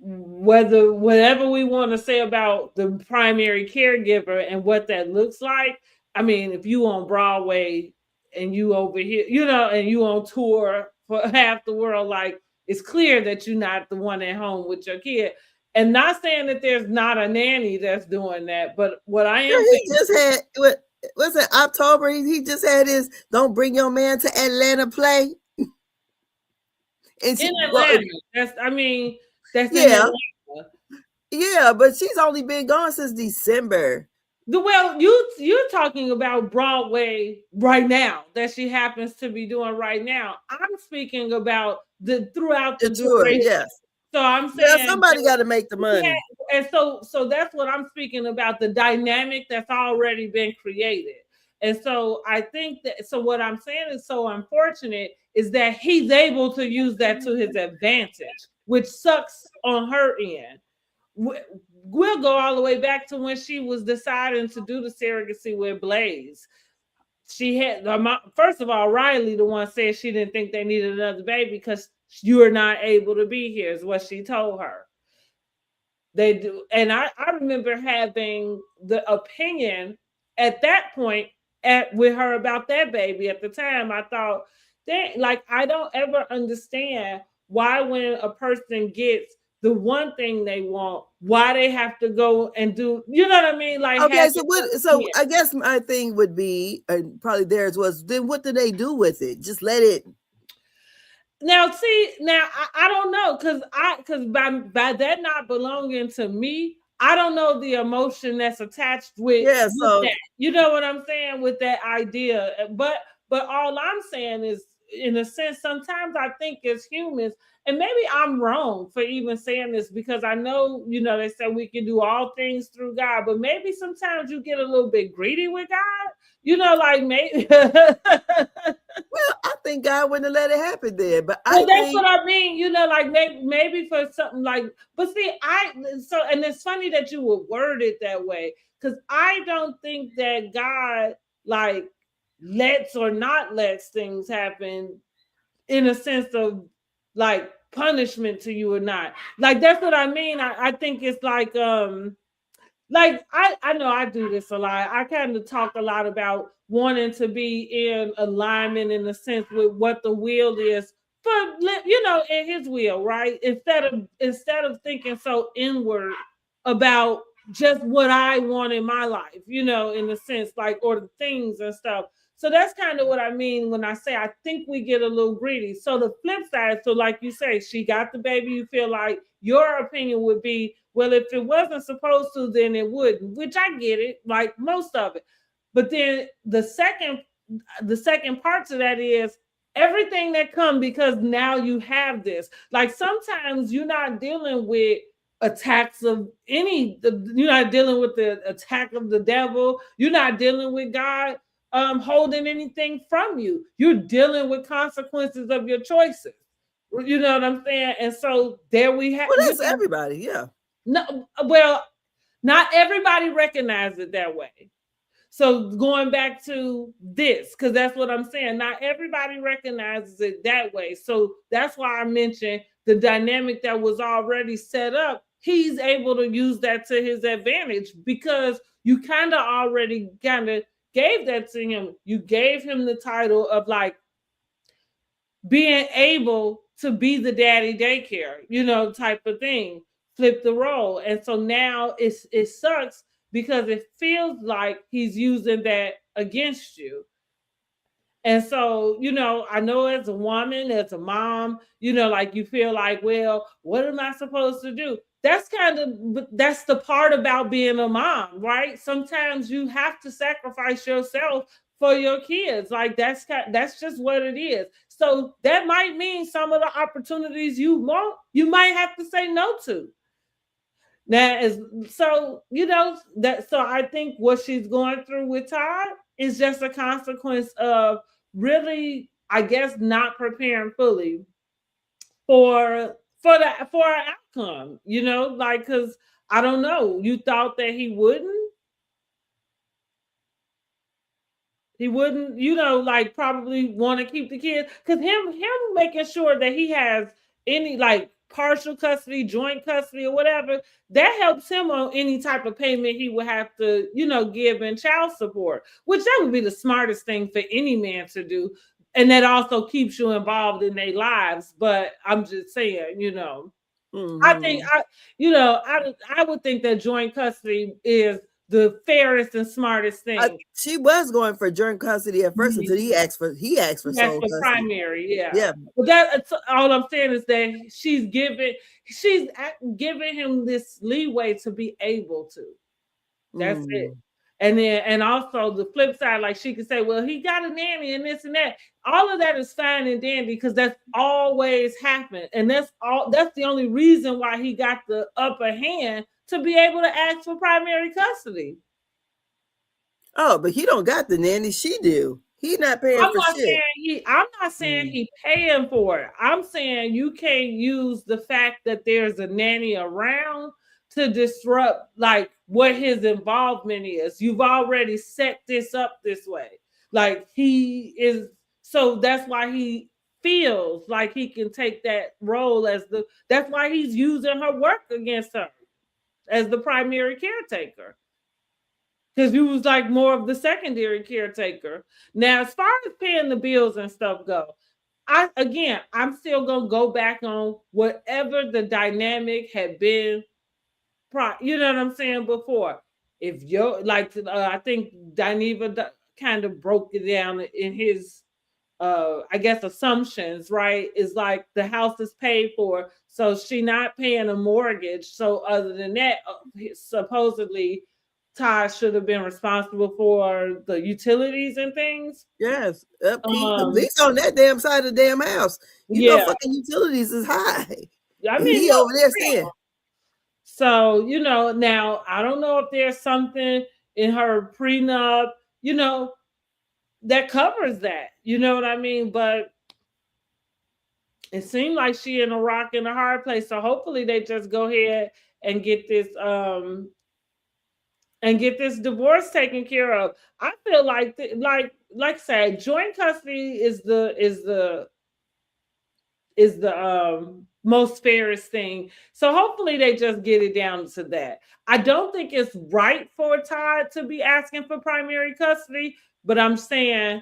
whatever we want to say about the primary caregiver and what that looks like, I mean, if you on Broadway and you over here, and you on tour for half the world, like it's clear that you're not the one at home with your kid. And not saying that there's not a nanny that's doing that, but what I am saying, he just had what's it, October? He just had his "Don't Bring Your Man to Atlanta" play. And in Atlanta, that's in yeah, Atlanta. Yeah, but she's only been gone since December. Well, you're talking about Broadway right now that she happens to be doing right now. I'm speaking about throughout the tour, duration. yes. So I'm saying somebody got to make the money. And so that's what I'm speaking about, the dynamic that's already been created. And so I think so what I'm saying is so unfortunate is that he's able to use that to his advantage, which sucks on her end. We'll go all the way back to when she was deciding to do the surrogacy with Blaze. She had, first of all, Riley, the one, said she didn't think they needed another baby because you're not able to be here, is what she told her. They do. And I remember having the opinion at that point with her about that baby. At the time, I thought, I don't ever understand why when a person gets the one thing they want, why they have to go and do, you know what I mean? Like, okay, so I guess my thing would be, and probably theirs was, then what do they do with it? Just let it. Now, see, I don't know, because by that not belonging to me, I don't know the emotion that's attached with that. You know what I'm saying, with that idea. But all I'm saying is, in a sense, sometimes I think as humans, and maybe I'm wrong for even saying this, because I know, they say we can do all things through God, but maybe sometimes you get a little bit greedy with God. Like maybe. Well, I think God wouldn't have let it happen there, but that's what I mean. Like maybe for something like. But see, and it's funny that you would word it that way, because I don't think that God like lets or not lets things happen in a sense of like punishment to you or not. Like that's what I mean. I think it's like I know I do this a lot. I kind of talk a lot about wanting to be in alignment in the sense with what the will is for, in his will, right? Instead of thinking so inward about just what I want in my life, in the sense, like, or the things and stuff. So that's kind of what I mean when I say I think we get a little greedy. So the flip side, so like you say, she got the baby, you feel like your opinion would be, well, if it wasn't supposed to, then it wouldn't, which I get it, like most of it. But then the second part to that is everything that comes because now you have this. Like sometimes you're not dealing with attacks of you're not dealing with the attack of the devil. You're not dealing with God holding anything from you. You're dealing with consequences of your choices. You know what I'm saying? And so there we have. Well, that's everybody, yeah. No, well, not everybody recognizes it that way. So going back to this, because that's what I'm saying, not everybody recognizes it that way. So that's why I mentioned the dynamic that was already set up. He's able to use that to his advantage because you kind of already gave that to him. You gave him the title of like being able to be the daddy daycare, type of thing. Flip the role. And so now it sucks because it feels like he's using that against you. And so, I know as a woman, as a mom, like you feel like, well, what am I supposed to do? That's the part about being a mom, right? Sometimes you have to sacrifice yourself for your kids. Like that's just what it is. So that might mean some of the opportunities you want, you might have to say no to. Now is so that so I think what she's going through with Todd is just a consequence of really, I guess, not preparing fully for an outcome, like because I don't know, you thought that he wouldn't, like probably want to keep the kid because him making sure that he has any like partial custody, joint custody, or whatever, that helps him on any type of payment he would have to, give in child support, which that would be the smartest thing for any man to do. And that also keeps you involved in their lives. But I'm just saying, I think I would think that joint custody is the fairest and smartest thing. She was going for joint custody at first until he asked for That's sole for custody. primary, yeah. Yeah. But that's all I'm saying is that she's giving him this leeway to be able to. That's it. And also the flip side, like she could say, well, he got a nanny and this and that. All of that is fine and dandy because that's always happened. And that's the only reason why he got the upper hand to be able to ask for primary custody. Oh, but he don't got the nanny. She do. He not paying for shit. I'm not saying he paying for it. I'm saying you can't use the fact that there's a nanny around to disrupt like what his involvement is. You've already set this up this way. Like he is, so that's why he feels like he can take that role that's why he's using her work against her as the primary caretaker. Because he was like more of the secondary caretaker. Now, as far as paying the bills and stuff go, I'm still gonna go back on whatever the dynamic had been. You know what I'm saying before. If you're like, I think Dineva kind of broke it down in his, I guess, assumptions. Right, is like the house is paid for, so she not paying a mortgage. So other than that, supposedly Todd should have been responsible for the utilities and things. Yes, upkeep, at least on that damn side of the damn house. Fucking utilities is high. I mean, he over there saying. So, now I don't know if there's something in her prenup, that covers that. You know what I mean? But it seemed like she in a rock and a hard place. So hopefully they just go ahead and get this divorce taken care of. I feel like like I said, joint custody is the most fairest thing. So hopefully they just get it down to that. I don't think it's right for Todd to be asking for primary custody, but I'm saying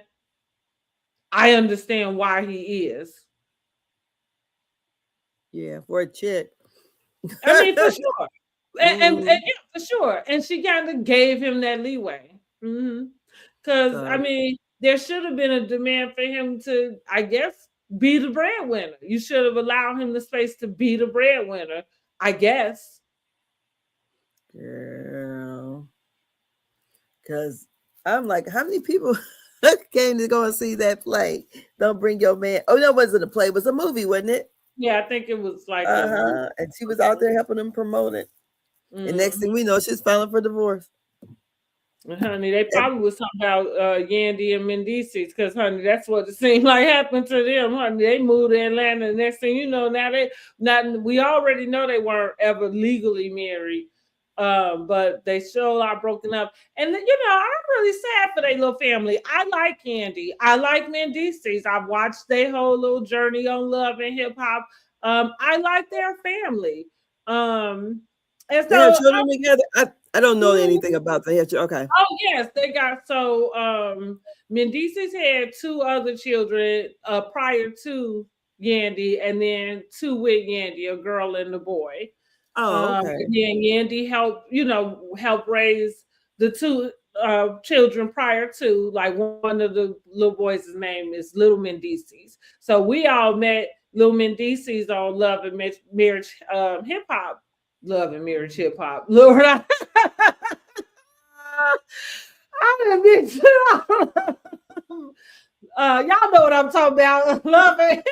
I understand why he is. Yeah, for a chick. I mean, for sure. And Mm-hmm. yeah, for sure. And she kind of gave him that leeway. Because I So mean, there should have been a demand for him to, I guess, be the breadwinner. You should have allowed him the space to be the breadwinner, I guess. girl, because I'm like, how many people came to go and see that play? Don't bring your man. Oh no, it wasn't a play. It was a movie, wasn't it? Yeah, I think it was like a movie. And she was out there helping them promote it. And next Mhm. thing we know, she's filing for divorce. Honey, they probably was talking about Yandy and Mendices because, honey, that's what it seemed like happened to them. Honey, they moved to Atlanta. The next thing you know, now they not. We already know they weren't ever legally married, but they sure are broken up. And you know, I'm really sad for their little family. I like Yandy. I like Mendices. I've watched their whole little journey on love and hip hop. I like their family. And They have so. children together. I don't know I, anything about the history. Okay. Oh yes, they got so Mendices had two other children prior to Yandy, and then two with Yandy, a girl and a boy. Oh, okay. And then Yandy helped, help raise the two children prior to, like one of the little boys' name is Little Mendices. So we all met Little Mendices on Love and Marriage Hip Hop. Love and Marriage Hip Hop. Lord, I done been to y'all know what I'm talking about. Love it.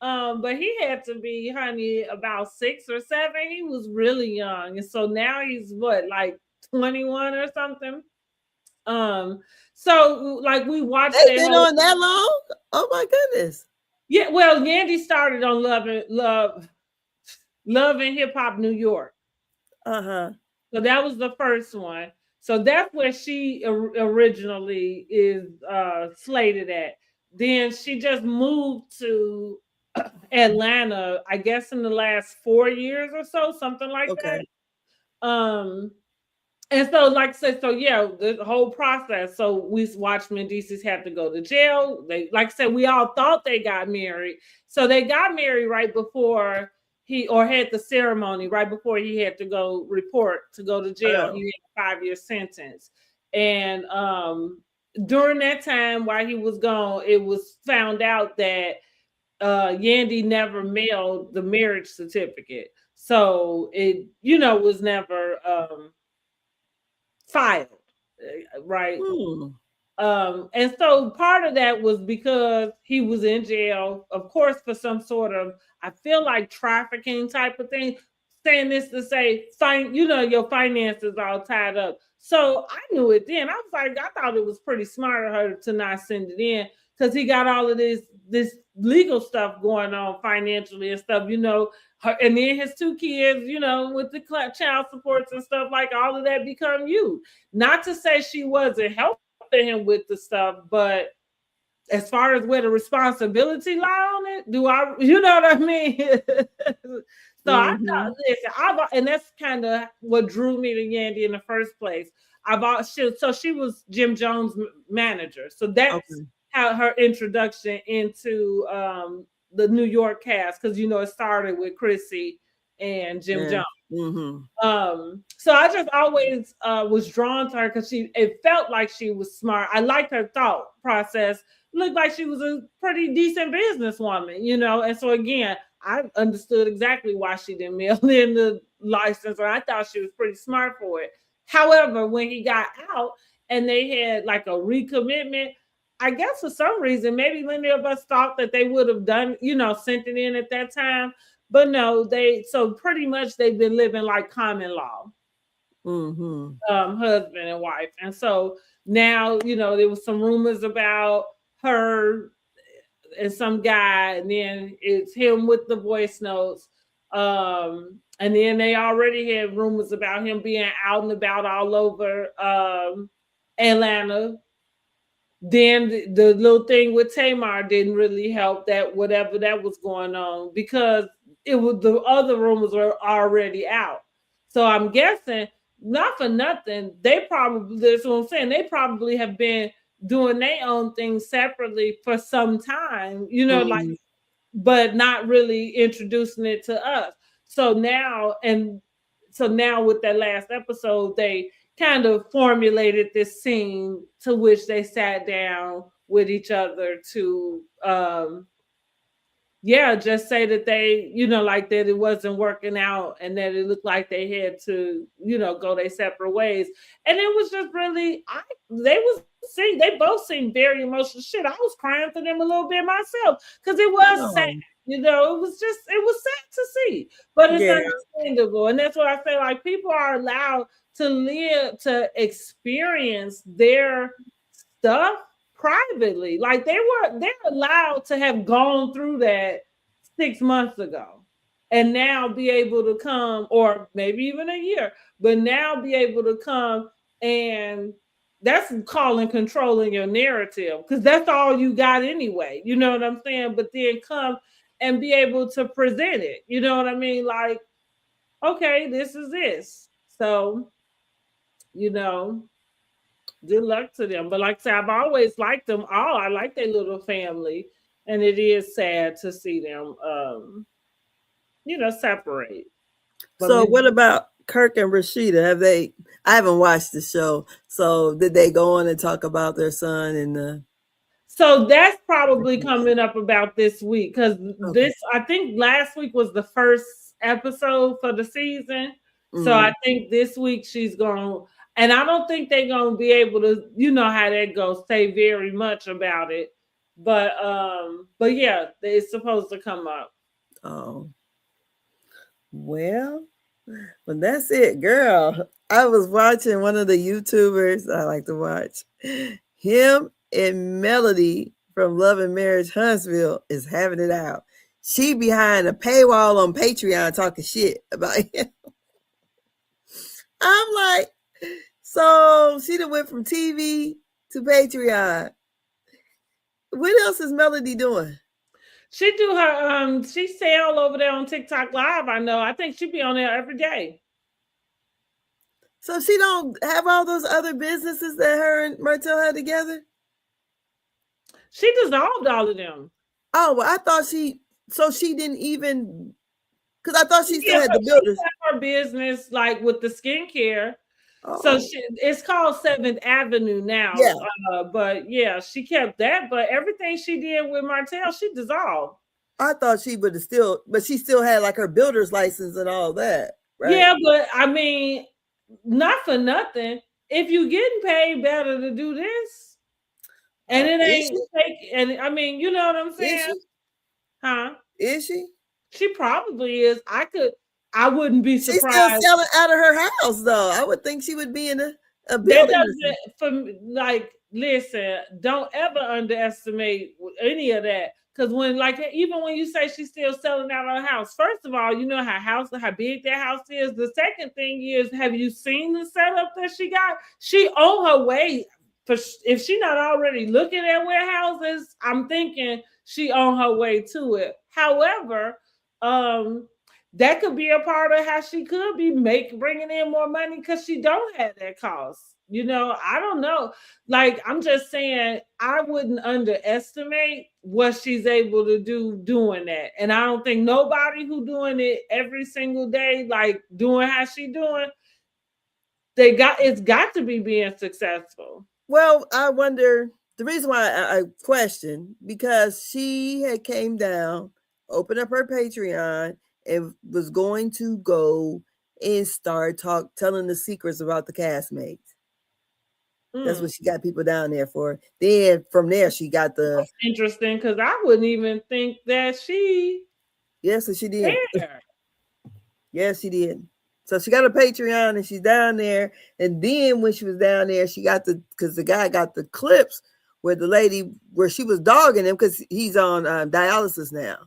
But he had to be, honey, about 6 or 7. He was really young. And so now he's what, like 21 or something. Um, so like we watched They've that been whole on that long? Oh my goodness. yeah, well, Yandy started on Love and Hip Hop New York. Uh-huh. So that was the first one. So that's where she originally is slated at. Then she just moved to Atlanta, I guess in the last 4 years or so, something like Okay. that. Um, and so, like I said, so yeah, the whole process. So we watched Mendices have to go to jail. They, like I said, we all thought they got married. So they got married right before or had the ceremony right before he had to go report to go to jail. Oh. He had a 5-year sentence. And during that time while he was gone, it was found out that Yandy never mailed the marriage certificate. So it, was never filed, right? Hmm. And so part of that was because he was in jail, of course, for some sort of, I feel like trafficking type of thing. Saying this to say, your finances all tied up. So I knew it then. I was like, I thought it was pretty smart of her to not send it in because he got all of this legal stuff going on financially and stuff, and then his 2 kids, with the child supports and stuff, like all of that become you. Not to say she wasn't helping him with the stuff, but as far as where the responsibility lie on it, do I, you know what I mean? So I Mm-hmm. thought, listen, and that's kind of what drew me to Yandy in the first place. So she was Jim Jones' manager, so that's Okay. how her introduction into the New York cast, because it started with Chrissy and Jim Yeah. Jones. Mm-hmm. So I just always was drawn to her because it felt like she was smart. I liked her thought process. Looked like she was a pretty decent businesswoman, And so again, I understood exactly why she didn't mail in the license, and I thought she was pretty smart for it. However, when he got out and they had like a recommitment, I guess for some reason, maybe many of us thought that they would have done, sent it in at that time. But no, so pretty much they've been living like common law, Mm-hmm. husband and wife. And so now, there was some rumors about her and some guy, and then it's him with the voice notes. And then they already had rumors about him being out and about all over Atlanta. Then the little thing with Tamar didn't really help that, whatever that was going on, because it was, the other rumors were already out. So I'm guessing, not for nothing, that's what I'm saying, they probably have been doing their own thing separately for some time, like, Mm-hmm. but not really introducing it to us. So now, with that last episode, they kind of formulated this scene to which they sat down with each other to yeah, just say that they, like that it wasn't working out and that it looked like they had to, go their separate ways. And it was just really, they both seemed very emotional. Shit, I was crying for them a little bit myself because it was sad. Oh, It was sad to see, but it's yeah. understandable. And that's what I feel like people are allowed to live, to experience their stuff privately. Like they're allowed to have gone through that 6 months ago and now be able to come, or maybe even a year, but now be able to come, and that's calling controlling your narrative because that's all you got anyway. You know what I'm saying? But then come and be able to present it. You know what I mean? Like, okay, this is this. So, you know, good luck to them. But like I said, I've always liked them all. I like their little family. And it is sad to see them separate. But So what about Kirk and Rashida? Have they? I haven't watched the show. So did they go on and talk about their son and the? so that's probably coming up about this week because Okay. I think last week was the first episode for the season. So Mm. I think this week she's going, and I don't think they're going to be able to, how that goes, say very much about it. But yeah, it's supposed to come up. Oh, well, that's it, girl. I was watching one of the YouTubers I like to watch. Him and Melody from Love and Marriage Huntsville is having it out. She behind a paywall on Patreon talking shit about him. I'm like, so she done went from TV to Patreon. What else is Melody doing? She do her she sell over there on TikTok Live. I know. I think she be on there every day. So she don't have all those other businesses that her and Martell had together? She dissolved all of them. Oh, well, I thought she didn't even, because I thought she still Yeah, had the she builders. had her business like with the skincare. So Oh, it's called 7th Avenue now. yeah. But yeah, she kept that. But everything she did with Martell, she dissolved. I thought she would have still, but she still had like her builder's license and all that, right? Yeah, but I mean, not for nothing. If you getting paid better to do this, and it Is ain't she? fake, and I mean, you know what I'm Is saying? she? Huh? Is she? She probably is. I wouldn't be She's still surprised. selling out of her house, though. I would think she would be in a That building. doesn't, listen, don't ever underestimate any of that. Because even when you say she's still selling out her house, first of all, you know how big that house is. The second thing is, have you seen the setup that she got? She on her way. If she not already looking at warehouses, I'm thinking she on her way to it. However, that could be a part of how she could be bringing in more money because she don't have that cost. I don't know. Like, I'm just saying, I wouldn't underestimate what she's able to do doing that. And I don't think nobody who doing it every single day, like doing how she doing, it's got to be being successful. Well, I wonder, the reason why I question, because she had came down, opened up her Patreon, and was going to go and start telling the secrets about the castmates. That's what she got people down there for. Then from there, she got the. That's interesting, because I wouldn't even think that she. Yes, so she did. Yes, she did. So she got a Patreon and she's down there. And then when she was down there, she got because the guy got the clips where she was dogging him because he's on dialysis now.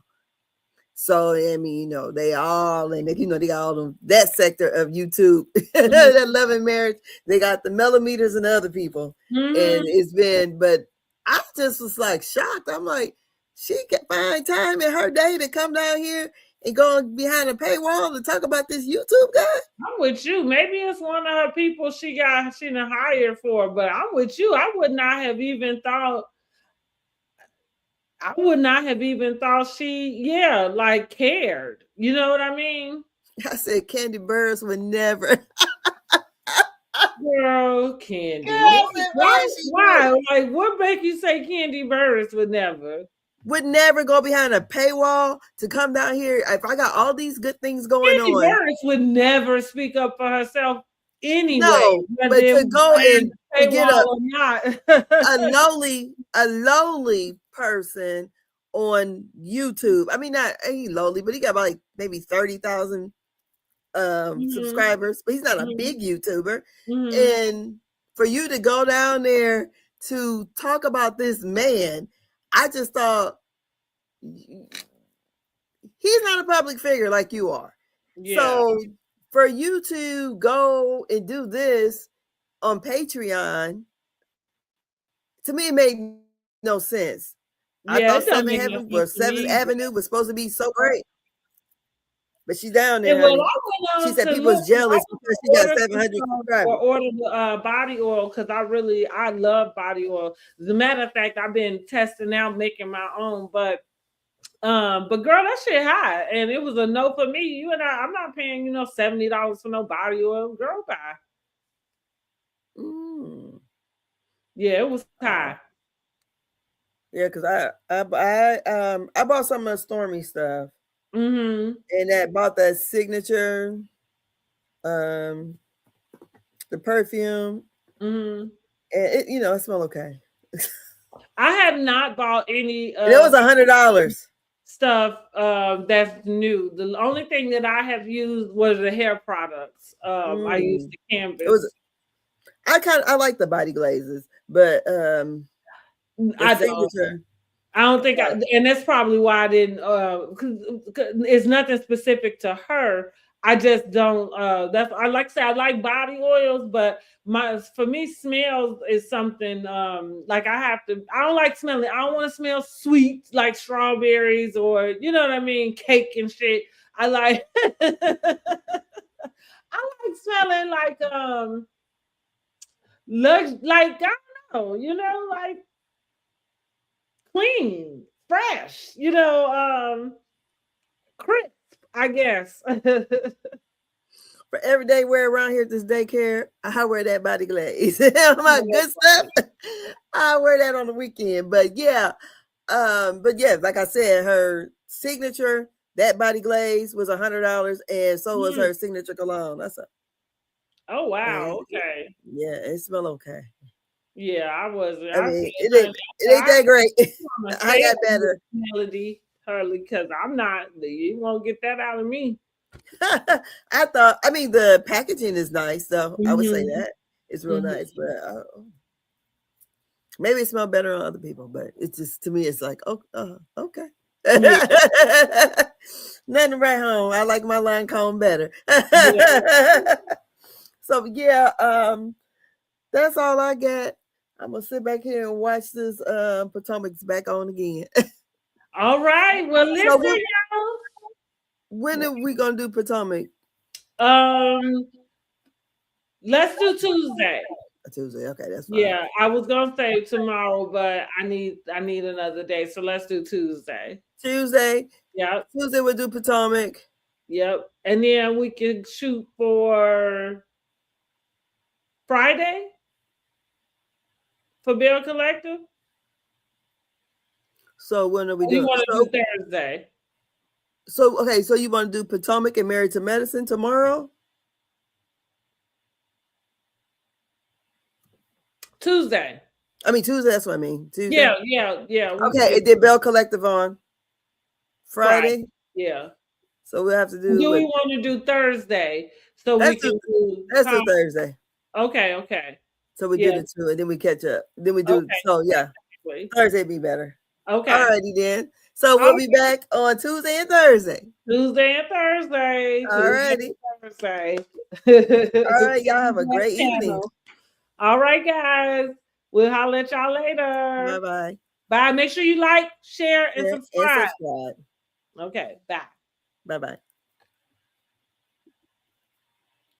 So, I mean, they all, and they got all of that sector of YouTube, that Love and Marriage. They got the millimeters and other people. And it's been, but I just was like shocked. I'm like, she can find time in her day to come down here and go behind a paywall to talk about this YouTube guy. I'm with you. Maybe it's one of her people she done hired for, but I'm with you. I would not have even thought she, cared. You know what I mean? I said Candy Burris would never. Girl, Candy. Girl, I said, Why? she Why? Like, what make you say Candy Burris would never? would never go behind a paywall to come down here. If I got all these good things going Candy on, Burris would never speak up for herself anyway, no, whether but it to was go behind and the to get paywall or not. a lowly person on YouTube. I mean, not he lowly, but he got like maybe 30,000 subscribers, but he's not a big YouTuber. And for you to go down there to talk about this man, I just thought he's not a public figure like you are. Yeah. So for you to go and do this on Patreon, to me, it made no sense. Yeah, I thought Seventh Avenue was supposed to be so great. But she's down there, honey. She said people's jealous because she got 700 subscribers. Or order the body oil because I love body oil. As a matter of fact, I've been testing out making my own, but girl, that shit high, and it was a no for me. You and I'm not paying $70 for no body oil, girl. Bye. Yeah, it was high. Yeah, because I bought some of the Stormy stuff. And I bought that signature, the perfume, and it it smelled okay. I have not bought any. It was $100 stuff that's new. The only thing that I have used was the hair products. I used the canvas. I like the body glazes, but I don't think, and that's probably why I didn't. Cause it's nothing specific to her. I just don't. I like to say I like body oils, but for me, smells is something. Like I don't like smelling. I don't want to smell sweet like strawberries or what I mean, cake and shit. I like. I like smelling like like I don't know, like clean, fresh, crisp, I guess. For everyday wear around here at this daycare, I wear that body glaze. My good stuff. I wear that on the weekend. But yeah, like I said, her signature, that body glaze was $100, and so was her signature cologne. That's oh wow, okay. Yeah, it smelled okay. Yeah, I wasn't. I mean, it ain't that great. I got better. Melody Hurley, because I'm not. You won't get that out of me. I mean, the packaging is nice, though. I would say that it's real nice, but maybe it smells better on other people. But it's just, to me, it's like, okay. Nothing right home. I like my Lancome better. So yeah, that's all I got. I'm gonna sit back here and watch this Potomac's back on again. All right. Well, listen, y'all. When are we gonna do Potomac? Let's do Tuesday. Tuesday, okay, that's fine. Yeah, I was gonna say tomorrow, but I need another day, so let's do Tuesday. Tuesday. Yeah. Tuesday we'll do Potomac. Yep, and then we can shoot for Friday for Belle Collective. So when are we doing? You want to do Thursday? So okay, so you want to do Potomac and Married to Medicine tomorrow? Tuesday. I mean Tuesday. That's what I mean. Tuesday. Yeah. Okay, it did Belle Collective on Friday. Yeah. So we'll have to do. Do we want to do Thursday? So we can do. That's a Thursday. Okay. So we get it too, and then we catch up. Then we do. So yeah, Thursday be better. Okay. Alrighty then. So we'll be back on Tuesday and Thursday. Alrighty. Thursday. All right, y'all have a great evening. All right, guys. We'll holler at y'all later. Bye-bye. Bye. Make sure you like, share, and subscribe. And subscribe. Okay. Bye. Bye-bye.